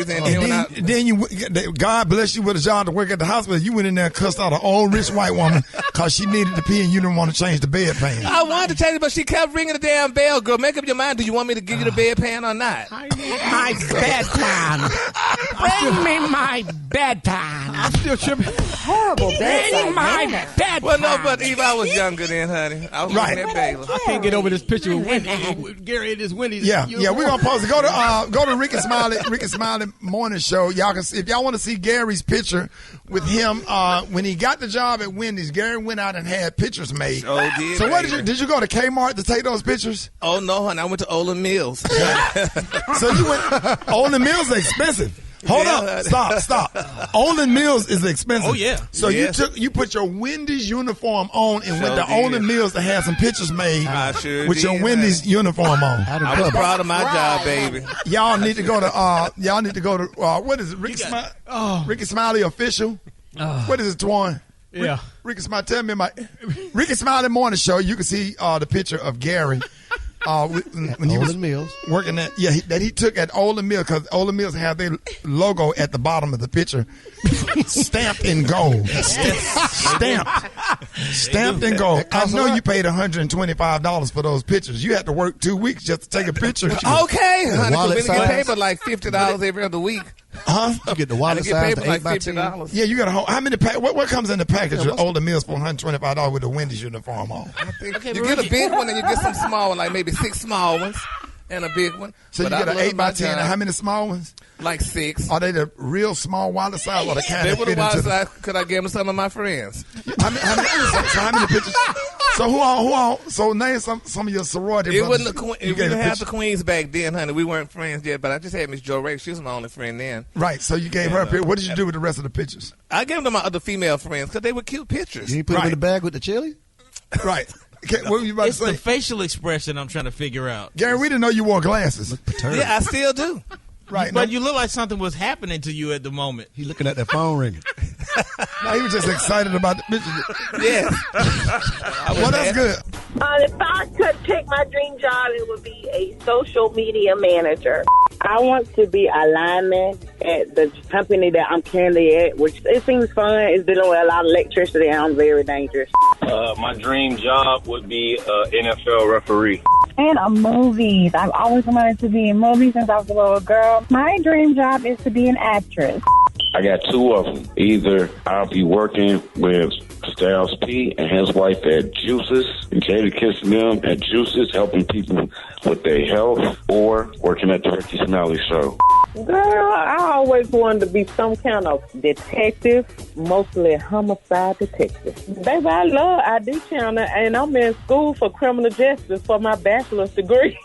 And then God bless you with a job to work at the hospital. You went in there and cussed out an old rich white woman because she needed to pee and you didn't want to change the bedpan. I wanted to change it, but she kept ringing the damn bell. Girl, make up your mind. Do you want me to give you the bedpan or not? My bedpan. Bring me my bedpan. I'm still tripping. Horrible Bring my bedpan. Well, no, but Eve, I was younger then, honey. I was Right. working at Baylor. I can't get over this picture with Wendy, with Gary and his Wendy's. Yeah, we're gonna post it. Go to Rickey Smiley morning show. Y'all can see, if y'all want to see Gary's picture with him when he got the job at Wendy's. Gary went out and had pictures made. Oh, did, so what baby. did you go to Kmart to take those pictures? Oh no, honey, I went to Olin Mills. So you went. Olin Mills is expensive. Hold up, stop. Olin Mills is expensive. Oh, yeah. So Yeah. you put your Wendy's uniform on and went Sure to did. Olin Mills to have some pictures made I sure with your did, Wendy's uniform on. I was proud of my job, baby. Y'all need to go to what is it? Rickey Smiley official. What is it, Twan? Yeah. Rickey Smiley. Tell me Rickey Smiley morning show. You can see the picture of Gary. When he was Olin Mills. working that he took at Olin Mills, because Olin Mills had their logo at the bottom of the picture stamped in gold. Stamped in gold. I know you paid $125 for those pictures. You had to work 2 weeks just to take a picture. Okay, honey, wallet because we get paid size? for like $50 every other week. Huh? You get the I wallet get size paid to for like 8x10. $50. Yeah, you got a whole. How many? What comes in the package with Olin Mills for $125 with the Wendy's uniform on? You get a big one and you get some small one, like maybe 6 small ones and a big one. So you But get I an love 8x10. my And job. how many small ones? Like 6. Are they the real small wallet size or the kind They that were fit the into ones the? that could I give them some of my friends. How many pictures? So who all? So name some of your sorority It brothers. wasn't the queen. You We gave didn't a have the picture. queens back then, honey. We weren't friends yet, but I just had Miss Jo Ray. She was my only friend then. Right. So you gave her a picture. What did you do with the rest of the pictures? I gave them to my other female friends because they were cute pictures. You put them in the bag with the chili? Right. Okay, what were you about It's to say? the facial expression I'm trying to figure out. Gary, we didn't know you wore glasses. Yeah, I still do. Right. But you look like something was happening to you at the moment. He looking at that phone ringing. No, he was just excited about the pictures. Yes. Well, that's good. If I could pick my dream job, it would be a social media manager. I want to be a lineman at the company that I'm currently at, which it seems fun. It's dealing with a lot of electricity and I'm very dangerous. My dream job would be NFL referee. And movies. I've always wanted to be in movies since I was a little girl. My dream job is to be an actress. I got 2 of them. Either I'll be working with Styles P and his wife at Juices, and Jada Pinkett Smith at Juices, helping people with their health, or working at the Rickey Smiley show. Girl, I always wanted to be some kind of detective, mostly homicide detective. Baby, I do channel, and I'm in school for criminal justice for my bachelor's degree.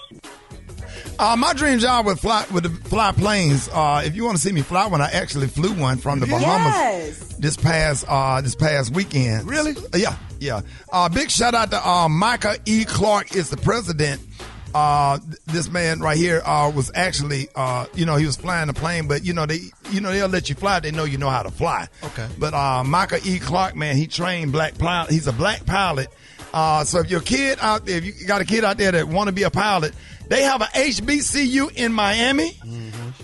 My dream job would fly planes. If you want to see me fly one, I actually flew one from the Bahamas this past weekend. Really? Yeah. Big shout out to Micah E. Clark is the president. This man right here was actually, he was flying the plane, but they'll let you fly. They know you know how to fly. Okay. But Micah E. Clark, man, he trained black pilot. He's a black pilot. So if your kid out there, if you got a kid out there that want to be a pilot, they have a HBCU in Miami,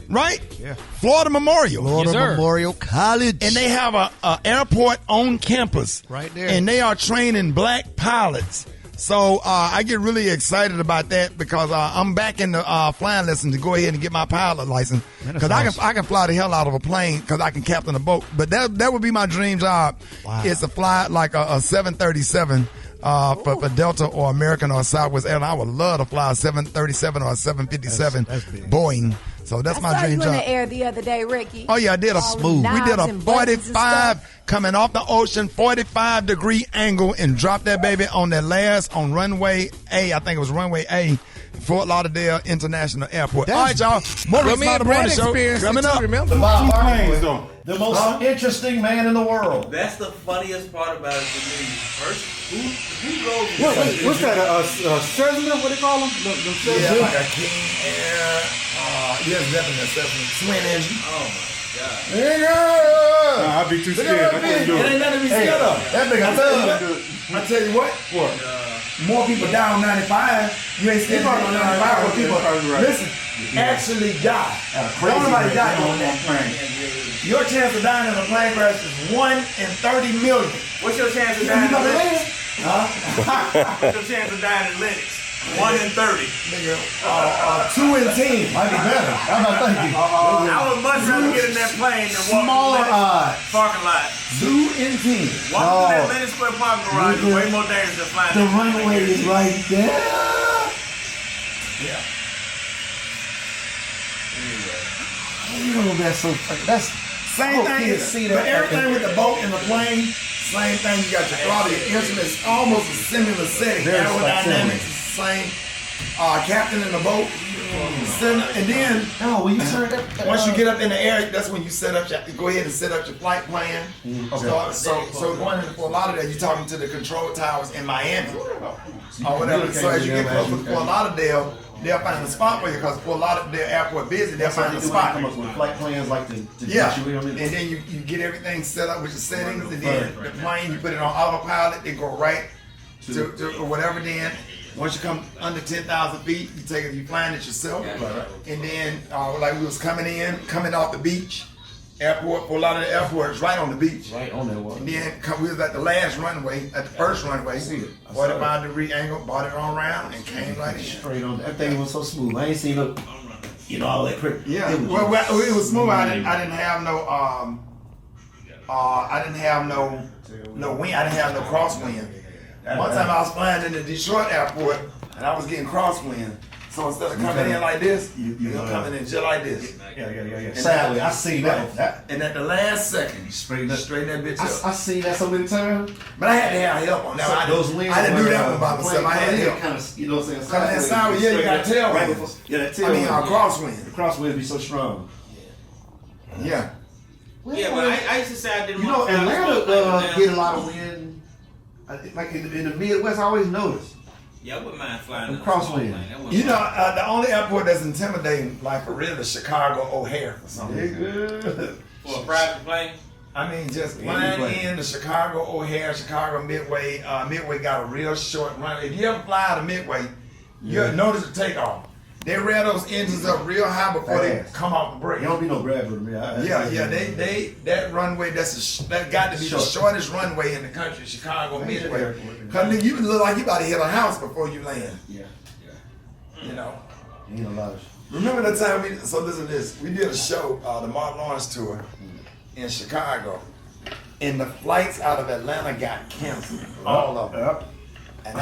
right? Yeah. Florida Memorial. Florida Memorial College. And they have a airport on campus. Right there. And they are training black pilots. So I get really excited about that because I'm back in the flying lesson to go ahead and get my pilot license. Because I can fly the hell out of a plane because I can captain a boat. But that would be my dream job is to fly like a 737 for Delta or American or Southwest Airlines. I would love to fly a 737 or a 757 Boeing. So that's I my saw dream you in job. the air the other day, Ricky. Oh yeah, I did a All we did knobs a and buttons and 45 coming off the ocean, 45-degree angle, and dropped that baby on runway A. I think it was runway A, Fort Lauderdale International Airport. All right, y'all. More Well, me Rickey and Smiley Brad Morning Show experienced it coming too, up. remember? Bob planes, Barkley, the most interesting man in the world. That's the funniest part about it to me. First, who goes? What's that? Cessna? What do they call them? Yeah, like a King Air. Yes, definitely a twin engine. Oh my God. Nigga! Nah, I'd be too scared. I couldn't do It it. ain't nothing to be scared of. That nigga I tell you what. More people die on 95. You ain't scared on 95 where people, listen, actually die. Don't nobody die on that plane. Your chance of dying in a plane crash is 1 in 30 million. What's your chance of You dying know in the Linux? Huh? What's your chance of dying in Linux? 1 in 30. Nigga, 2 in 10. Might be better. I'm not thinking. I would much rather get in that plane than walk Smaller through the odds. parking lot. 2 in 10. Walking through that Lennon Square parking garage is way more dangerous than flying. The runway is right there. Yeah. You know that's so funny. That's Same I hope thing. kids see that. But everything with the boat and the plane, same thing. You got your throttle, your instruments, almost a similar setting. Very Aerodynamics, same. Captain in the boat. And then when you turn that, once you get up in the air, that's when you go ahead and set up your flight plan. Okay. So going into Fort Lauderdale, you're talking to the control towers in Miami or whatever. So as you get close to Fort Lauderdale, they'll find a spot for you because Fort Lauderdale Airport busy. They'll find a spot. Come up with flight plans like to Yeah, get you in. and then you get everything set up with your settings, and then the plane, you put it on autopilot, it go right to or whatever. Then once you come under 10,000 feet, you flying it yourself, and then like we was coming off the beach, airport, Fort Lauderdale Airport is right on the beach. Right on that water. And then we was at the last runway, at the first runway, 45-degree angle, brought it on around, and came right in. Straight on. That thing was so smooth. I ain't seen no, all that crap. Yeah, it was smooth. I didn't have no wind. I didn't have no crosswind. One time I was flying in the Detroit airport and I was getting crosswind. So instead of coming in like this, you're coming in just like this. Yeah. Sadly, I see that. And at the last second, straighten that bitch up. I see that so many times. But I had to have help on that. I didn't do that one by myself. I had help. Kind of, you know what I'm saying? Coming in sideways, you got tailwind. Yeah, that tailwind. I mean, crosswind. The crosswind be so strong. Yeah. Yeah, but I used to say I didn't You know, want to fly Atlanta get a lot of wind. Like in the Midwest, I always notice. Yeah, I wouldn't mind flying the crosswind. You know, the only airport that's intimidating, like for real, is Chicago O'Hare for some reason. For a private plane? I mean, just flying in the Chicago O'Hare, Chicago Midway. Midway got a real short run. If you ever fly out of Midway, you'll notice the takeoff. They rev those engines up real high before they come off the brake. You don't be no grab with me. That runway, that got to be the shortest runway in the country, Chicago Midway. Cause you look like you about to hit a house before you land. Yeah. You know. Ain't a lot of. Remember that time listen to this. We did a show, the Mark Lawrence tour in Chicago, and the flights out of Atlanta got canceled, all of them. And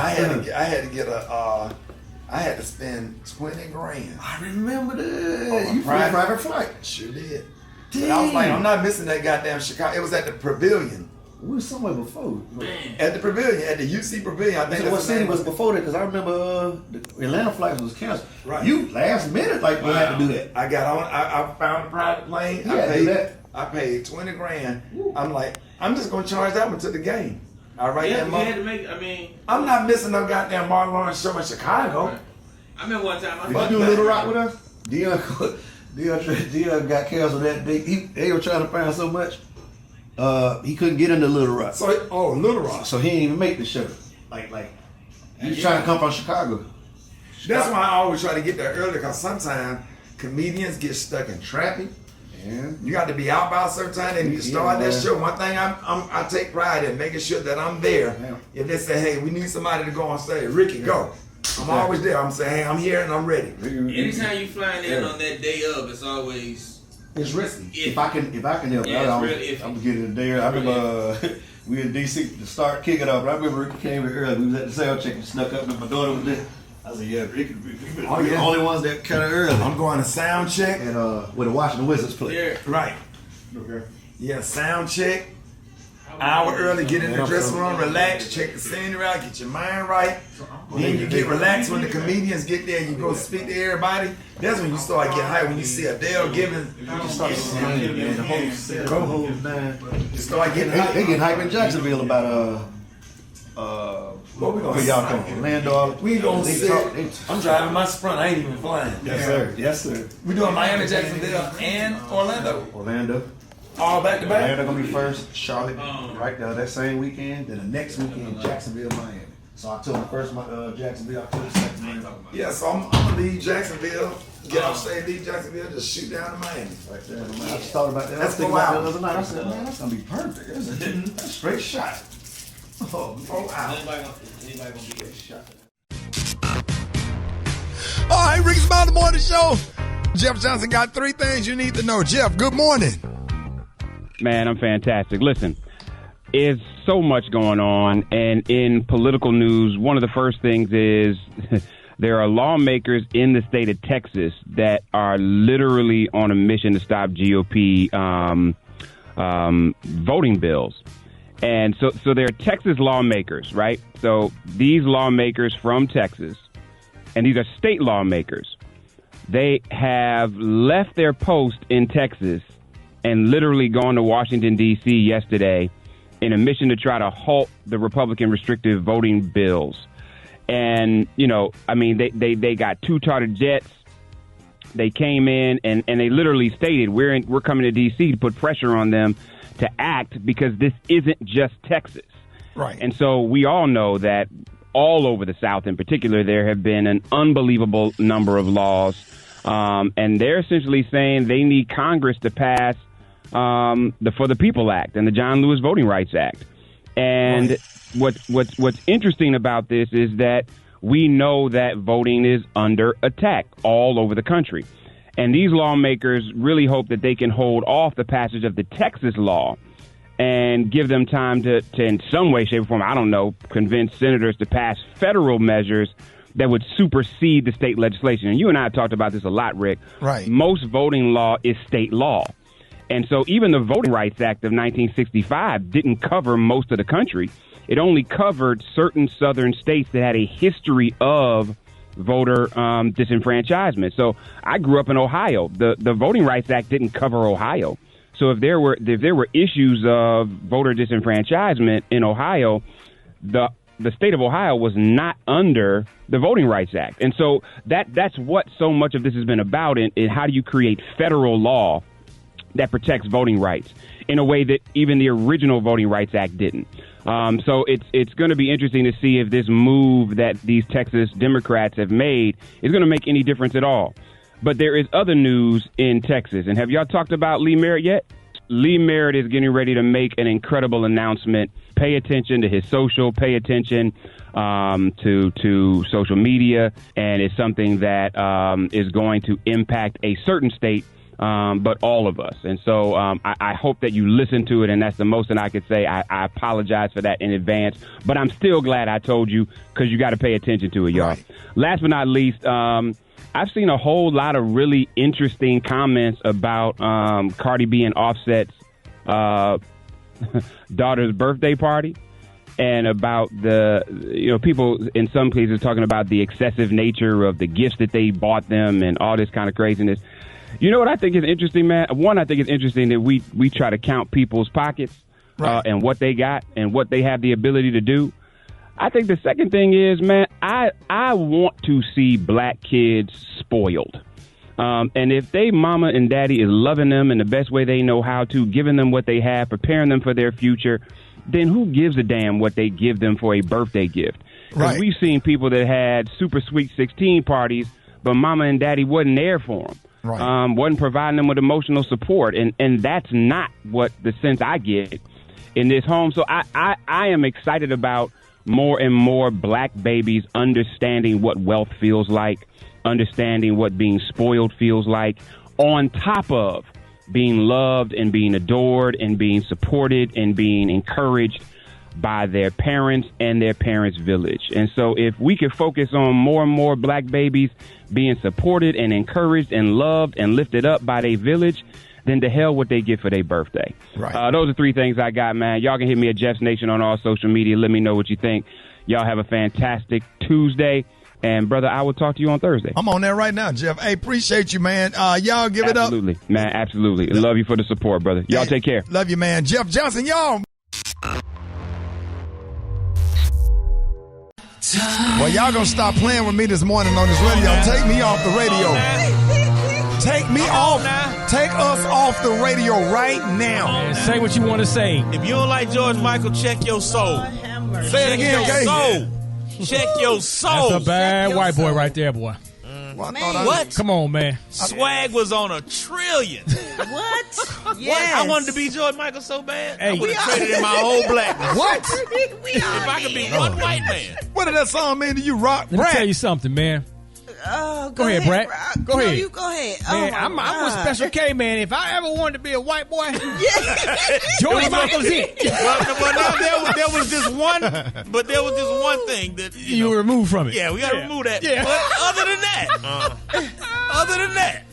I had to spend $20,000. I remember that. On You flew a private flight. Sure did. But I was like, I'm not missing that goddamn Chicago. It was at the Pavilion. We was somewhere before. At the Pavilion, at the UC Pavilion. I think what city was before that? Because I remember the Atlanta flights was canceled. Right. You last minute we had to do that. I got on. I found a private plane. I paid $20,000. I'm like, I'm just gonna charge that one to the game. All right, you had to make. I mean, I'm not missing no goddamn Mark Lawrence show in Chicago. Right. I remember one time. Did you do Little Rock with us? Dion got canceled that day. They were trying to find so much. He couldn't get into Little Rock. Little Rock. So he didn't even make the show. Like he was trying to come from Chicago. That's why I always try to get there early, because sometimes comedians get stuck in traffic. Yeah. You got to be out by a certain time. They need to start that show. One thing I take pride in, making sure that I'm there. Yeah. If they say, hey, we need somebody to go on stage, Ricky, go. I'm always there. I'm saying, hey, I'm here and I'm ready. Anytime you flying in on that day of, it's always risky. If I can help, I'm getting it there. I remember we in DC to start kicking off. I remember Ricky came here early. We was at the sound check and snuck up, and my daughter was there. I said, yeah, Ricky, Oh, the yeah. only ones that kind of early. I'm going to sound check. And where the Washington Wizards play. Yeah. Right. Okay. Yeah, sound check. Hour early, get in the dressing room, relax, check the scenery out, get your mind right. Then you get relaxed when the comedians get there. You go speak to everybody. That's when you start getting hyped. When you see Adele giving, you start getting The whole man. You start getting They hyped. getting hype in Jacksonville about What we gonna where y'all come from? Orlando. We gonna They sit. talk- I'm driving my Sprint. I ain't even flying. Yes, sir. Yes, sir. We doing Miami, Jacksonville, and Orlando. Orlando. All back to back. Orlando gonna be first. Charlotte right there that same weekend. Then the next weekend, Jacksonville, Miami. So October 1st, Jacksonville. October 2nd, Miami. Yeah, so I'm gonna leave Jacksonville. Get off stage, leave Jacksonville, just shoot down to Miami. Right there. I just thought about that. I That's was thinking 4 about that hours. the other night. I said, man, that's gonna be perfect. That's a straight shot. Oh, 4 hours. Anybody gonna be a shot? All right, Rickey Smiley, the morning show. Jeff Johnson got 3 things you need to know. Jeff, good morning. Man, I'm fantastic. Listen, there's so much going on, and in political news, one of the first things is there are lawmakers in the state of Texas that are literally on a mission to stop GOP voting bills. And so there are Texas lawmakers, right? So these lawmakers from Texas, and these are state lawmakers, they have left their post in Texas and literally gone to Washington, D.C. yesterday in a mission to try to halt the Republican restrictive voting bills. And, you know, I mean, they got 2 charter jets. They came in and they literally stated, we're coming to D.C. to put pressure on them to act because this isn't just Texas. Right. And so we all know that all over the South in particular, there have been an unbelievable number of laws. And they're essentially saying they need Congress to pass the For the People Act and the John Lewis Voting Rights Act. And what's interesting about this is that we know that voting is under attack all over the country. And these lawmakers really hope that they can hold off the passage of the Texas law and give them time to in some way, shape, or form, I don't know, convince senators to pass federal measures that would supersede the state legislation. And you and I have talked about this a lot, Rick. Right. Most voting law is state law. And so even the Voting Rights Act of 1965 didn't cover most of the country. It only covered certain southern states that had a history of voter disenfranchisement. So I grew up in Ohio. The Voting Rights Act didn't cover Ohio. So if there were issues of voter disenfranchisement in Ohio, the state of Ohio was not under the Voting Rights Act. And so that's what so much of this has been about in how do you create federal law that protects voting rights in a way that even the original Voting Rights Act didn't. So it's going to be interesting to see if this move that these Texas Democrats have made is going to make any difference at all. But there is other news in Texas. And have y'all talked about Lee Merritt yet? Lee Merritt is getting ready to make an incredible announcement. Pay attention to his social, pay attention to social media. And it's something that is going to impact a certain state, but all of us. And so I hope that you listen to it, and that's the most that I could say. I apologize for that in advance, but I'm still glad I told you because you got to pay attention to it, y'all. Right. Last but not least, I've seen a whole lot of really interesting comments about Cardi B and Offset's daughter's birthday party, and about people in some cases talking about the excessive nature of the gifts that they bought them and all this kind of craziness. You know what I think is interesting, man? One, I think it's interesting that we try to count people's pockets and what they got and what they have the ability to do. I think the second thing is, man, I want to see black kids spoiled. And if they mama and daddy is loving them in the best way they know how to, giving them what they have, preparing them for their future, then who gives a damn what they give them for a birthday gift? Because we've seen people that had super sweet 16 parties, but mama and daddy wasn't there for them. Right. Wasn't providing them with emotional support. And that's not what the sense I get in this home. So I am excited about more and more black babies understanding what wealth feels like, understanding what being spoiled feels like, on top of being loved and being adored and being supported and being encouraged. by their parents and their parents' village. And so if we could focus on more and more black babies being supported and encouraged and loved and lifted up by their village, then to hell what they get for their birthday. Right. Those are 3 things I got, man. Y'all can hit me at Jeff's Nation on all social media. Let me know what you think. Y'all have a fantastic Tuesday. And, brother, I will talk to you on Thursday. I'm on there right now, Jeff. Hey, appreciate you, man. Y'all give it up. Absolutely, man. Absolutely. Love you for the support, brother. Y'all take care. Love you, man. Jeff Johnson, y'all. Well, y'all gonna stop playing with me this morning on this radio. Take me off the radio. Take me off. Take us off the radio right now. Man, say what you want to say. If you don't like George Michael, check your soul. Say it again, Check your soul. Check your soul. That's a bad white boy right there, boy. What? Come on, man. Swag was on $1 trillion. What? Yes. I wanted to be George Michael so bad. Hey. I would have traded in my whole blackness. What? If I could be one white man. What did that song mean to you, Rock? Let me tell you something, man. Go ahead, Brad. Go ahead. You go ahead. Man, I'm with Special K, man. If I ever wanted to be a white boy, George Michael's it. Well, now there was just one, but there was just one thing that you were removed from it. Yeah, we got to remove that. Yeah. But other than that,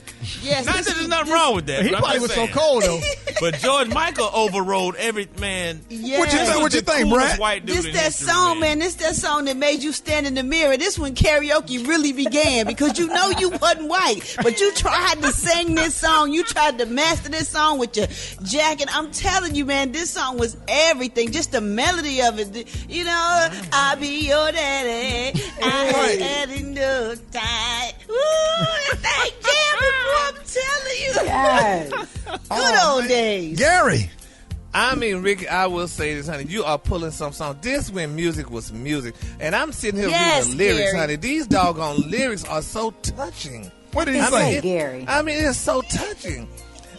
Yes, not that there's nothing wrong with that. He but I'm probably just was saying. so cold though. But George Michael overrode every man. Yes. What you think, Brad? White dude This in that history, song, man. This that song that made you stand in the mirror. This when karaoke really began because you know you wasn't white, but you tried to sing this song. You tried to master this song with your jacket. I'm telling you, man, this song was everything. Just the melody of it. You know, I'll be your daddy. I ain't adding no time. Ooh, thank Jerry, I'm telling you. Yes. Good old days. Gary. I mean, Ricky, I will say this, honey. You are pulling some song. This when music was music. And I'm sitting here reading the lyrics, Gary. honey. These doggone lyrics are so touching. What did he say? Gary. I mean, it's so touching.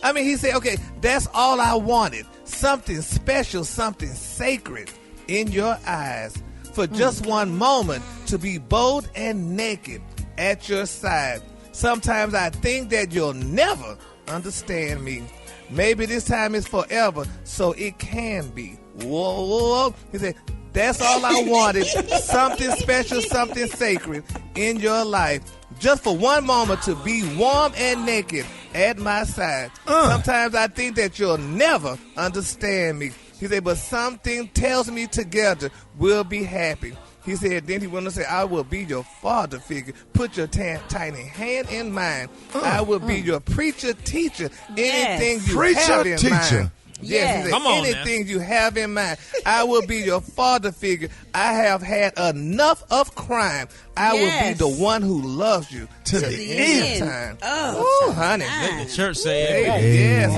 I mean, he said, okay, that's all I wanted. Something special, something sacred in your eyes. For just one moment to be bold and naked at your side. Sometimes I think that you'll never understand me. Maybe this time is forever, so it can be. Whoa, whoa. He said, that's all I wanted. Something special, something sacred in your life. Just for one moment to be warm and naked at my side. Sometimes I think that you'll never understand me. He said, but something tells me together we'll be happy. He said, then he went on to say, I will be your father figure. Put your tiny hand in mine. I will be your preacher, teacher. Anything you have in mind. Yes. He said, Come on anything you have in mind. I will be your father figure. I have had enough of crime. I will be the one who loves you to the end of time. Oh, honey. Let the church say it. Yes,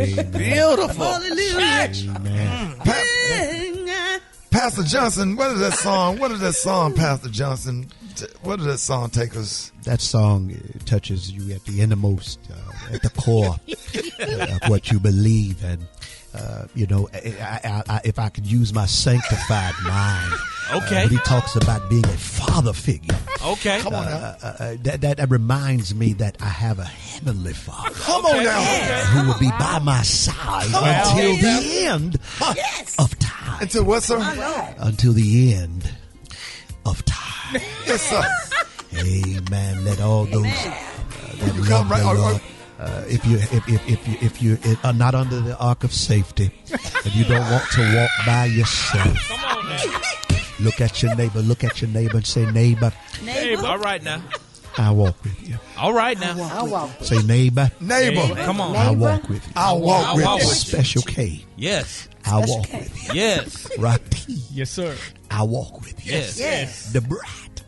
honey. Beautiful. Pastor Johnson, what is that song? What is that song, Pastor Johnson? What does that song take us? That song touches you at the innermost, at the core of what you believe. And, you know, if I could use my sanctified mind. Okay. When he talks about being a father figure. Okay. Come on now. That reminds me that I have a heavenly Father. Come on now. Who will be by my side until the end of time. Until what, sir? Until the end of time. Yes, sir. Amen. Let all those that You love come right. the Lord, if you are not under the ark of safety, and you don't want to walk by yourself, Come on now. look at your neighbor. Look at your neighbor and say, neighbor, All right now. I'll walk with you. All right now. I'll walk. Say, neighbor, Neighbor. Come on. I'll walk with you. I'll walk with you. Special K. Yes. I'll walk with you. Yes. Rocky. Yes, sir. I'll walk with you. Yes. The brat.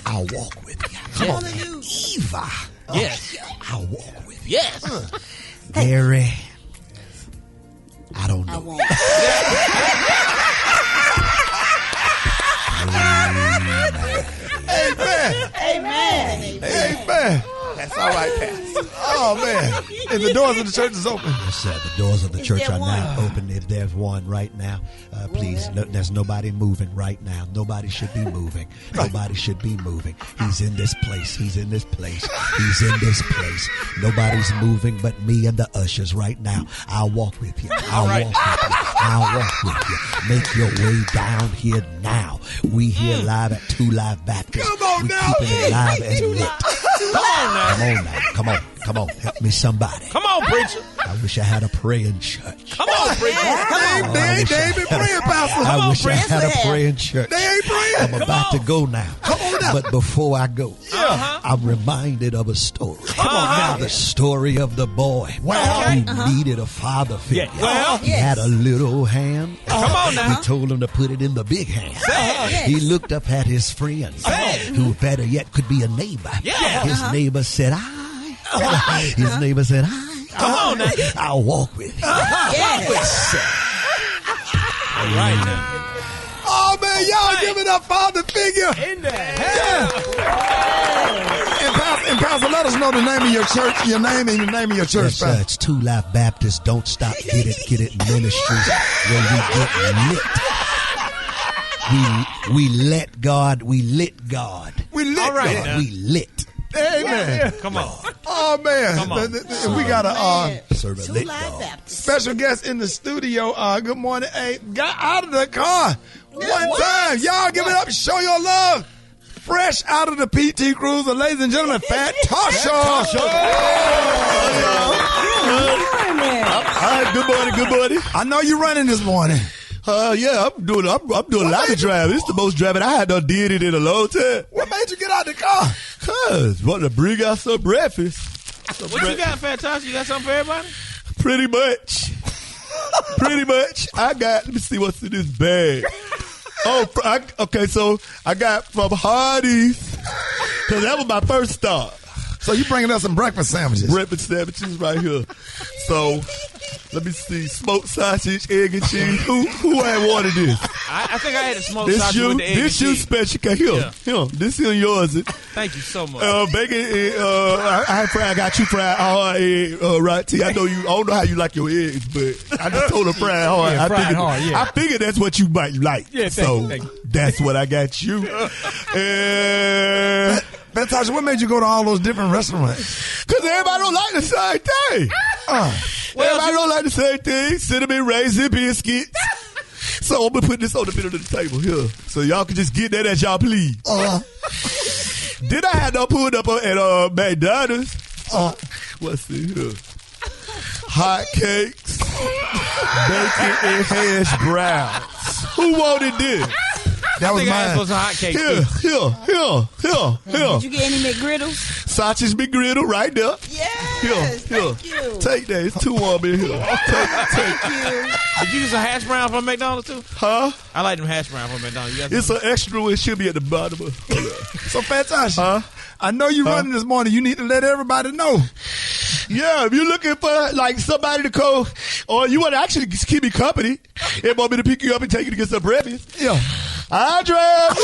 I'll walk with you. Come on. Eva. Yes. I'll walk with you. Yes. Gary. I don't know. Amen. Amen. That's all right, Pastor. Oh, man. And the doors of the church is open. Yes, sir. The doors of the church are now open. If there's one right now, please, there's nobody moving right now. Nobody should be moving. Nobody should be moving. He's in this place. He's in this place. He's in this place. Nobody's moving but me and the ushers right now. I'll walk with you. I'll walk with you. I'll walk with you. Make your way down here now. We here live at 2 Live Baptist. Come on we now. keeping it live and lit. Come on now. Come on now. Come on. Help me somebody. Come on, preacher. I wish I had a praying church. Come on, preacher. They ain't been praying, Pastor. I wish I had a praying church. They ain't praying. I'm about to go now. Come on now. But before I go, I'm reminded of a story. Come on now. The story of the boy who needed a father figure. Yeah. Well, he had a little hand. Come on now. We told him to put it in the big hand. He looked up at his friends, who better yet could be a neighbor. Yeah. His neighbor said, His neighbor said, Come on now. I'll walk with you. All right now. Oh man, y'all giving up father figure. In the hell. And Pastor, let us know the name of your church, your name and the name of your church, Yes, Pastor. it's 2 Live Baptist. Don't stop, get it ministries where we get lit. We let God. We lit God. We lit All right God. now. We lit. Amen. Come on. Oh man, Come on. We got a Serve a lit God. special guest in the studio. Good morning. Hey, got out of the car one time. Y'all give it up. Show your love. Fresh out of the PT Cruiser, ladies and gentlemen, Fat Tasha. Good morning. I know you're running this morning. Yeah, I'm doing a lot of driving. It's the most driving I had done did it in a long time. What made you get out the car? Cause wanted to bring out some breakfast. What you got, Fat Tosh? You got something for everybody? Pretty much. I got, let me see what's in this bag. Okay, so I got from Hardee's, because that was my first stop. So you bringing us some breakfast sandwiches? Breakfast sandwiches right here. So, let me see, smoked sausage, egg and cheese. Who had wanted this? I think I had a smoked sausage with the egg and This you cheese. special. Here, this here yours. Thank you so much. Bacon, I got you fried hard egg, right? T. I don't know how you like your eggs, but I just told her fried hard. Yeah, fried hard, yeah. I figured that's what you might like. Yeah, thank you. That's what I got you. Fantastic. What made you go to all those different restaurants? Because everybody don't like the same thing. Everybody don't like the same thing. Cinnamon raisin biscuits. So I'm going to put this on the middle of the table here. So y'all can just get that as y'all please. Then I had to pull it up at McDonald's. What's in here? Hot cakes. Bacon and hash browns. Who wanted this? That was I mine. asked for some hot cakes. Here. Did you get any McGriddles? Sausage McGriddle right there. Yes. Thank you. Take that. It's too warm in here. Take. Did you get some hash brown from McDonald's too? Huh? I like them hash brown from McDonald's. You got It's some? an extra. It should be at the bottom of. So Fantastic. I know you running this morning. You need to let everybody know. Yeah, if you're looking for like somebody to go, or you want to actually keep me company, and want me to pick you up and take you to get some breakfast. Yeah. I drive.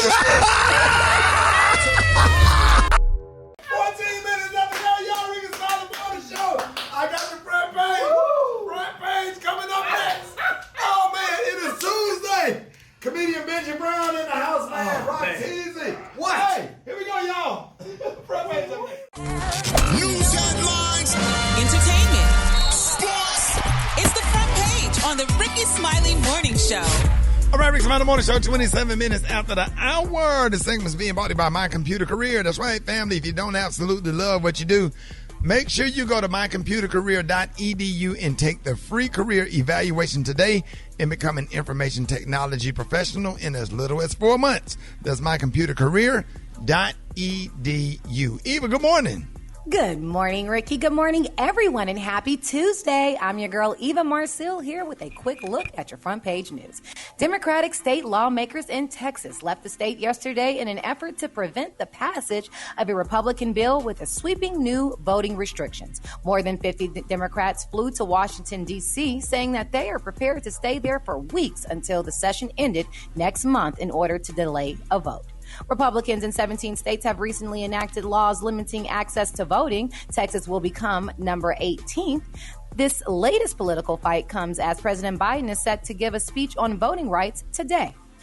14 minutes left to go, y'all. Rickey Smiley on the show. I got the front page. Front page coming up next. Oh man, it is Tuesday. Comedian Benji Brown in the house, man. Rock Teasy. What? Hey, here we go, y'all. Front page up next. News headlines. Entertainment. Sports. It's the front page on the Rickey Smiley Morning Show. All right, Rickey Smiley Morning Show, 27 minutes after the hour. The segment's being brought to you by My Computer Career. That's right, family. If you don't absolutely love what you do, make sure you go to mycomputercareer.edu and take the free career evaluation today and become an information technology professional in as little as 4 months. That's mycomputercareer.edu. Eva, good morning. Good morning, Ricky. Good morning, everyone, and happy Tuesday. I'm your girl, Eva Marcille, here with a quick look at your front page news. Democratic state lawmakers in Texas left the state yesterday in an effort to prevent the passage of a Republican bill with a sweeping new voting restrictions. More than 50 Democrats flew to Washington, D.C., saying that they are prepared to stay there for weeks until the session ended next month in order to delay a vote. Republicans in 17 states have recently enacted laws limiting access to voting. Texas will become number 18th. This latest political fight comes as President Biden is set to give a speech on voting rights today.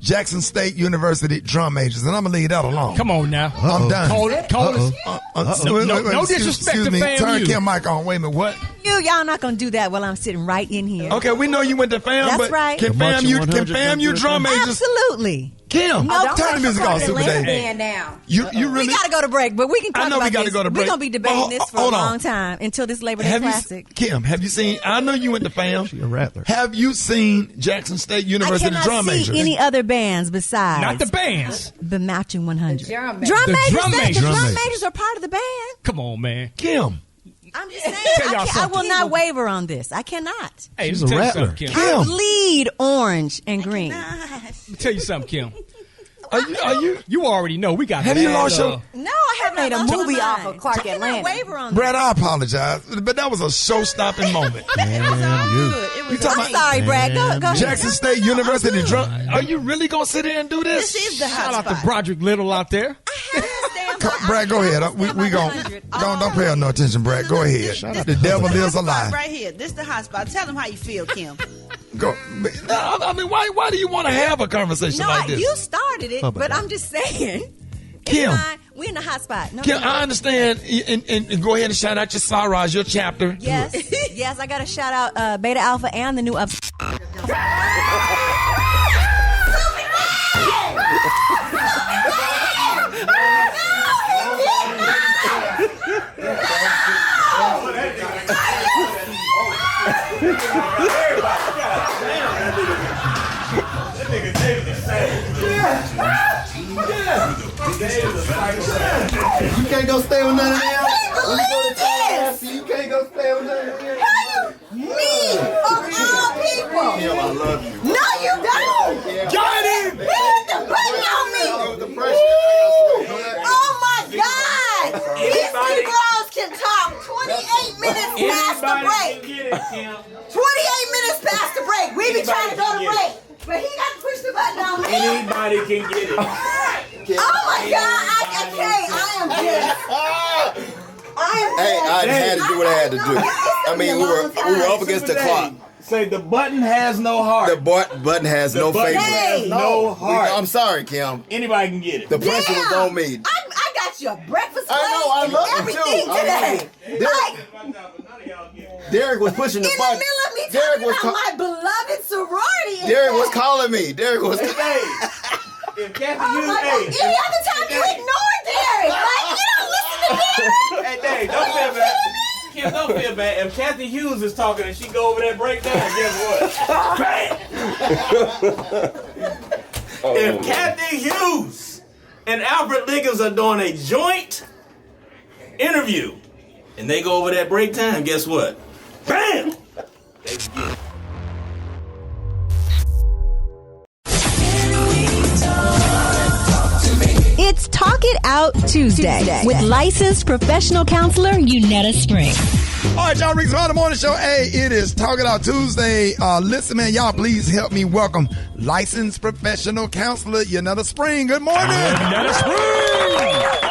Jackson State University drum majors, and I'm gonna leave that alone. Come on now. I'm done. Cole is. No disrespect to FAMU. Turn Kim mic on. Wait a minute. What? Y'all not gonna do that while I'm sitting right in here. Okay, we know you went to FAM, That's but right. can FAMU drum majors? Absolutely. Kim, turn the music on, Super Dave. Now. You really? We gotta go to break, but we can talk I know about we gotta this. go to break. We're gonna be debating this for a hold on. long time until this Labor Day Classic. Kim, have you seen? I know you went to FAM. She a rattler. Have you seen Jackson State University I drum cannot majors? see any other bands besides Not the bands. the Matching 100. Drum The drum majors. majors are part of the band. Come on, man. Kim. I'm just saying, Tell y'all I something. will not waver on this. I cannot. Hey, She's let me a tell you rattler. something, Kim. I bleed orange and green. Let me tell you something, Kim. Are you? You already know we got. Have you lost your? No, I have Made a movie off of Clark I Atlanta. cannot waver on Brad, I apologize, but that was a show-stopping moment. I'm sorry, Brad. Go ahead. Jackson State University drum. Are you really gonna sit here and do this? This is the Shout hot out to spot. Broderick Little out there. Brad, go ahead. We gon' don't pay her no attention, Brad. Go ahead. The devil is a lie. Right here. This the hot spot. Tell them how you feel, Kim. Go. I mean, why do you want to have a conversation No, like this? you started it, but I'm just saying. Kim. We in the hot spot. No, Kim, I understand, and go ahead and shout out your Saraj, your chapter. Yes, yes, I got to shout out Beta Alpha and the new up. You can't go stay with none of them. You can't go stay with none of them. Me of all people. Kim, I love you. No, you don't. Johnny! He hit the button on me. Oh my God! These two girls can talk 28 minutes past the break. 28 minutes past the break. We be trying to go to break, but he got to push the button on me. Anybody can get it. Oh my God! I can't. I am just. Hey, I had to do what I had to do. I mean, we were up against the clock. Say the button has no heart. The button has no button favorite. has no heart. I'm sorry, Kim. Anybody can get it. The pressure was on me. I got you a breakfast plate I and love everything it too. today. Derek was pushing the In the button. middle of me talking about my beloved sorority. Derek was calling me. Derek was. If Kathy Oh my God. Any other time you ignore Derek. Like, you don't listen to Derek. Hey, Dave, don't feel bad. Kim, don't feel bad. If Kathy Hughes is talking and she go over that breakdown, guess what? If Kathy Hughes and Alfred Liggins are doing a joint interview and they go over that break time, guess what? Bam! It's Talk It Out Tuesday with licensed professional counselor Unetta Spring. All right, y'all, Rickey Smiley Morning Show. Hey, it is Talk It Out Tuesday. Listen, man, y'all, please help me welcome licensed professional counselor Unetta Spring. Good morning. Unetta Spring.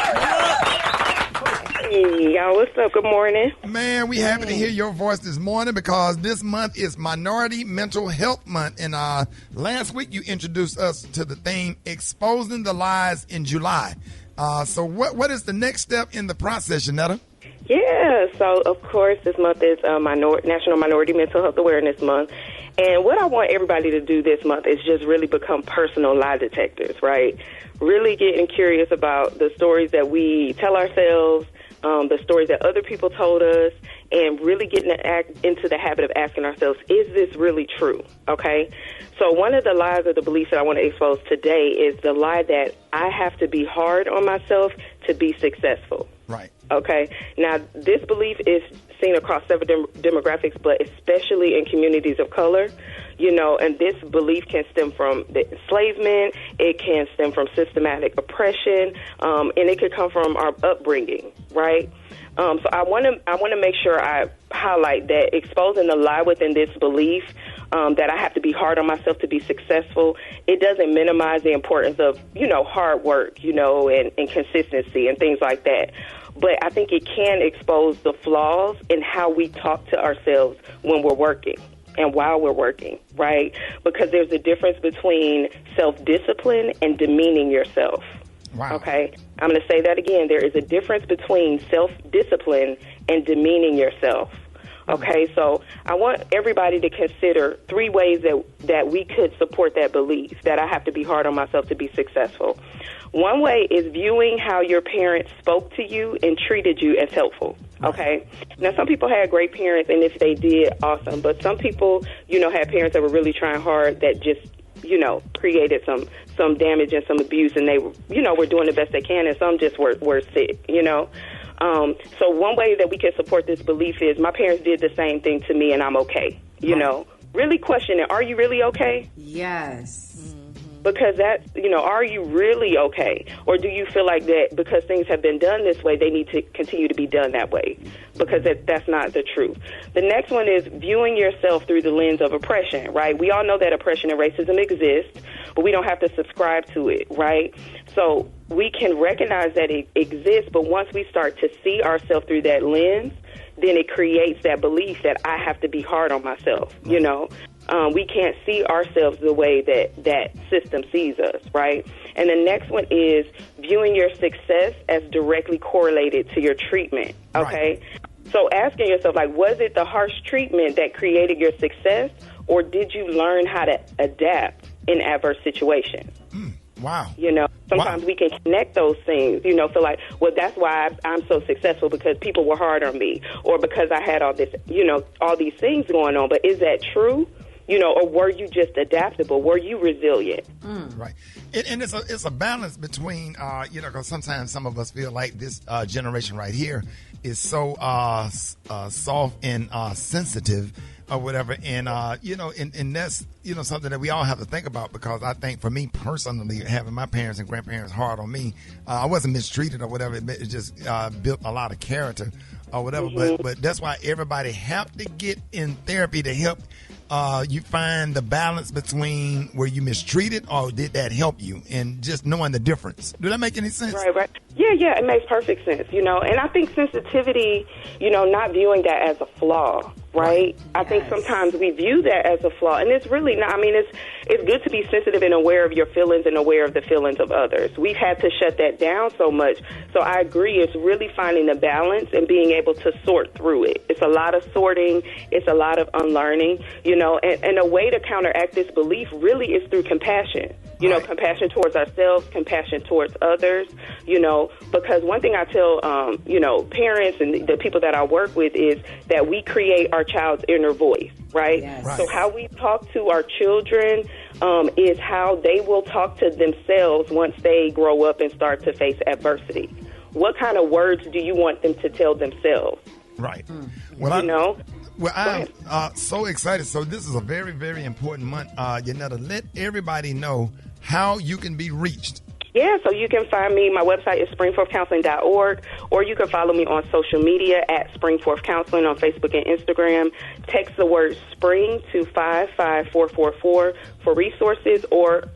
Hey, y'all, what's up? Good morning. Man, we happy to hear your voice this morning because this month is Minority Mental Health Month. And last week you introduced us to the theme, Exposing the Lies in July. So what is the next step in the process, Unetta? Yeah, so of course this month is National Minority Mental Health Awareness Month. And what I want everybody to do this month is just really become personal lie detectors, right? Really getting curious about the stories that we tell ourselves, the stories that other people told us, and really getting into the habit of asking ourselves, is this really true? Okay? So one of the lies or the beliefs that I want to expose today is the lie that I have to be hard on myself to be successful. Right. Okay. Now, this belief is seen across several demographics, but especially in communities of color, you know, and this belief can stem from the enslavement, it can stem from systematic oppression, and it could come from our upbringing, right? So I want to make sure I highlight that exposing the lie within this belief that I have to be hard on myself to be successful, it doesn't minimize the importance of, you know, hard work, you know, and consistency and things like that. But I think it can expose the flaws in how we talk to ourselves when we're working. and while we're working, right? Because there's a difference between self-discipline and demeaning yourself. Wow. Okay? I'm going to say that again. There is a difference between self-discipline and demeaning yourself. Okay, so I want everybody to consider 3 ways that we could support that belief, that I have to be hard on myself to be successful. One way is viewing how your parents spoke to you and treated you as helpful. Okay? Now, some people had great parents, and if they did, awesome. But some people, had parents that were really trying hard that just, created some damage and some abuse, and they, were doing the best they can, and some just were sick, So one way that we can support this belief is my parents did the same thing to me and I'm okay. Really question it. Are you really okay? Yes. Because that's, are you really okay? Or do you feel like that because things have been done this way, they need to continue to be done that way? Because that's not the truth. The next one is viewing yourself through the lens of oppression, right? We all know that oppression and racism exist, but we don't have to subscribe to it, right? So we can recognize that it exists, but once we start to see ourselves through that lens, then it creates that belief that I have to be hard on myself, We can't see ourselves the way that system sees us, right? And the next one is viewing your success as directly correlated to your treatment, okay? Right. So asking yourself, was it the harsh treatment that created your success, or did you learn how to adapt in adverse situations? Wow. Sometimes we can connect those things, feel like, well, that's why I'm so successful because people were hard on me or because I had all this, all these things going on. But is that true? Or were you just adaptable? Were you resilient? Right. And it's a balance between, because sometimes some of us feel like this generation right here is so soft and sensitive or whatever. And, and that's, something that we all have to think about, because I think for me personally, having my parents and grandparents hard on me, I wasn't mistreated or whatever. It just built a lot of character or whatever. Mm-hmm. But that's why everybody have to get in therapy to help you find the balance between were you mistreated or did that help you, and just knowing the difference. Do that make any sense? Right. Yeah, it makes perfect sense, and I think sensitivity, not viewing that as a flaw, right? Yes. I think sometimes we view that as a flaw, and it's really not. It's good to be sensitive and aware of your feelings and aware of the feelings of others. We've had to shut that down so much. So I agree, it's really finding the balance and being able to sort through it. It's a lot of sorting. It's a lot of unlearning, and a way to counteract this belief really is through compassion. Compassion towards ourselves, compassion towards others, because one thing I tell, parents and the people that I work with is that we create our child's inner voice, right? Yes. So how we talk to our children is how they will talk to themselves once they grow up and start to face adversity. What kind of words do you want them to tell themselves? Right. Well, I'm so excited. So this is a very, very important month. Yanetta, let everybody know how you can be reached. Yeah, so you can find me. My website is springforthcounseling.org, or you can follow me on social media at Springforth Counseling on Facebook and Instagram. Text the word SPRING to 55444 for resources, or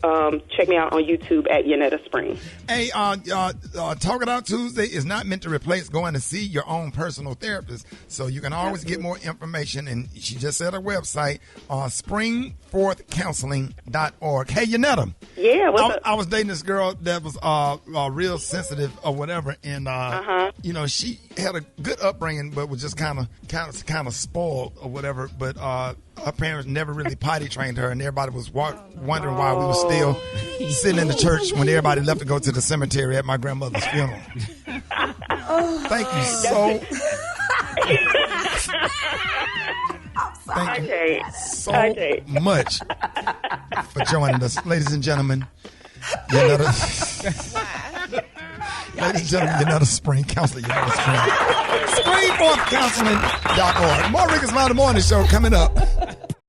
check me out on YouTube at Yanetta Spring. Hey, Talk It Out Tuesday is not meant to replace going to see your own personal therapist, so you can always get more information, and she just said her website on springforthcounseling.org. Hey, Yanetta. Yeah, I was dating this girl that was real sensitive or whatever, and she had a good upbringing, but was just kind of spoiled or whatever. But her parents never really potty trained her, and everybody was wondering why we were still sitting in the church when everybody left to go to the cemetery at my grandmother's funeral. Thank you so. Thank you so much for joining us, ladies and gentlemen. Ladies and gentlemen, Yanetta Spring, Counselor Yanetta Spring. Springforthcounseling.org. More Rickey Smiley Morning Show coming up.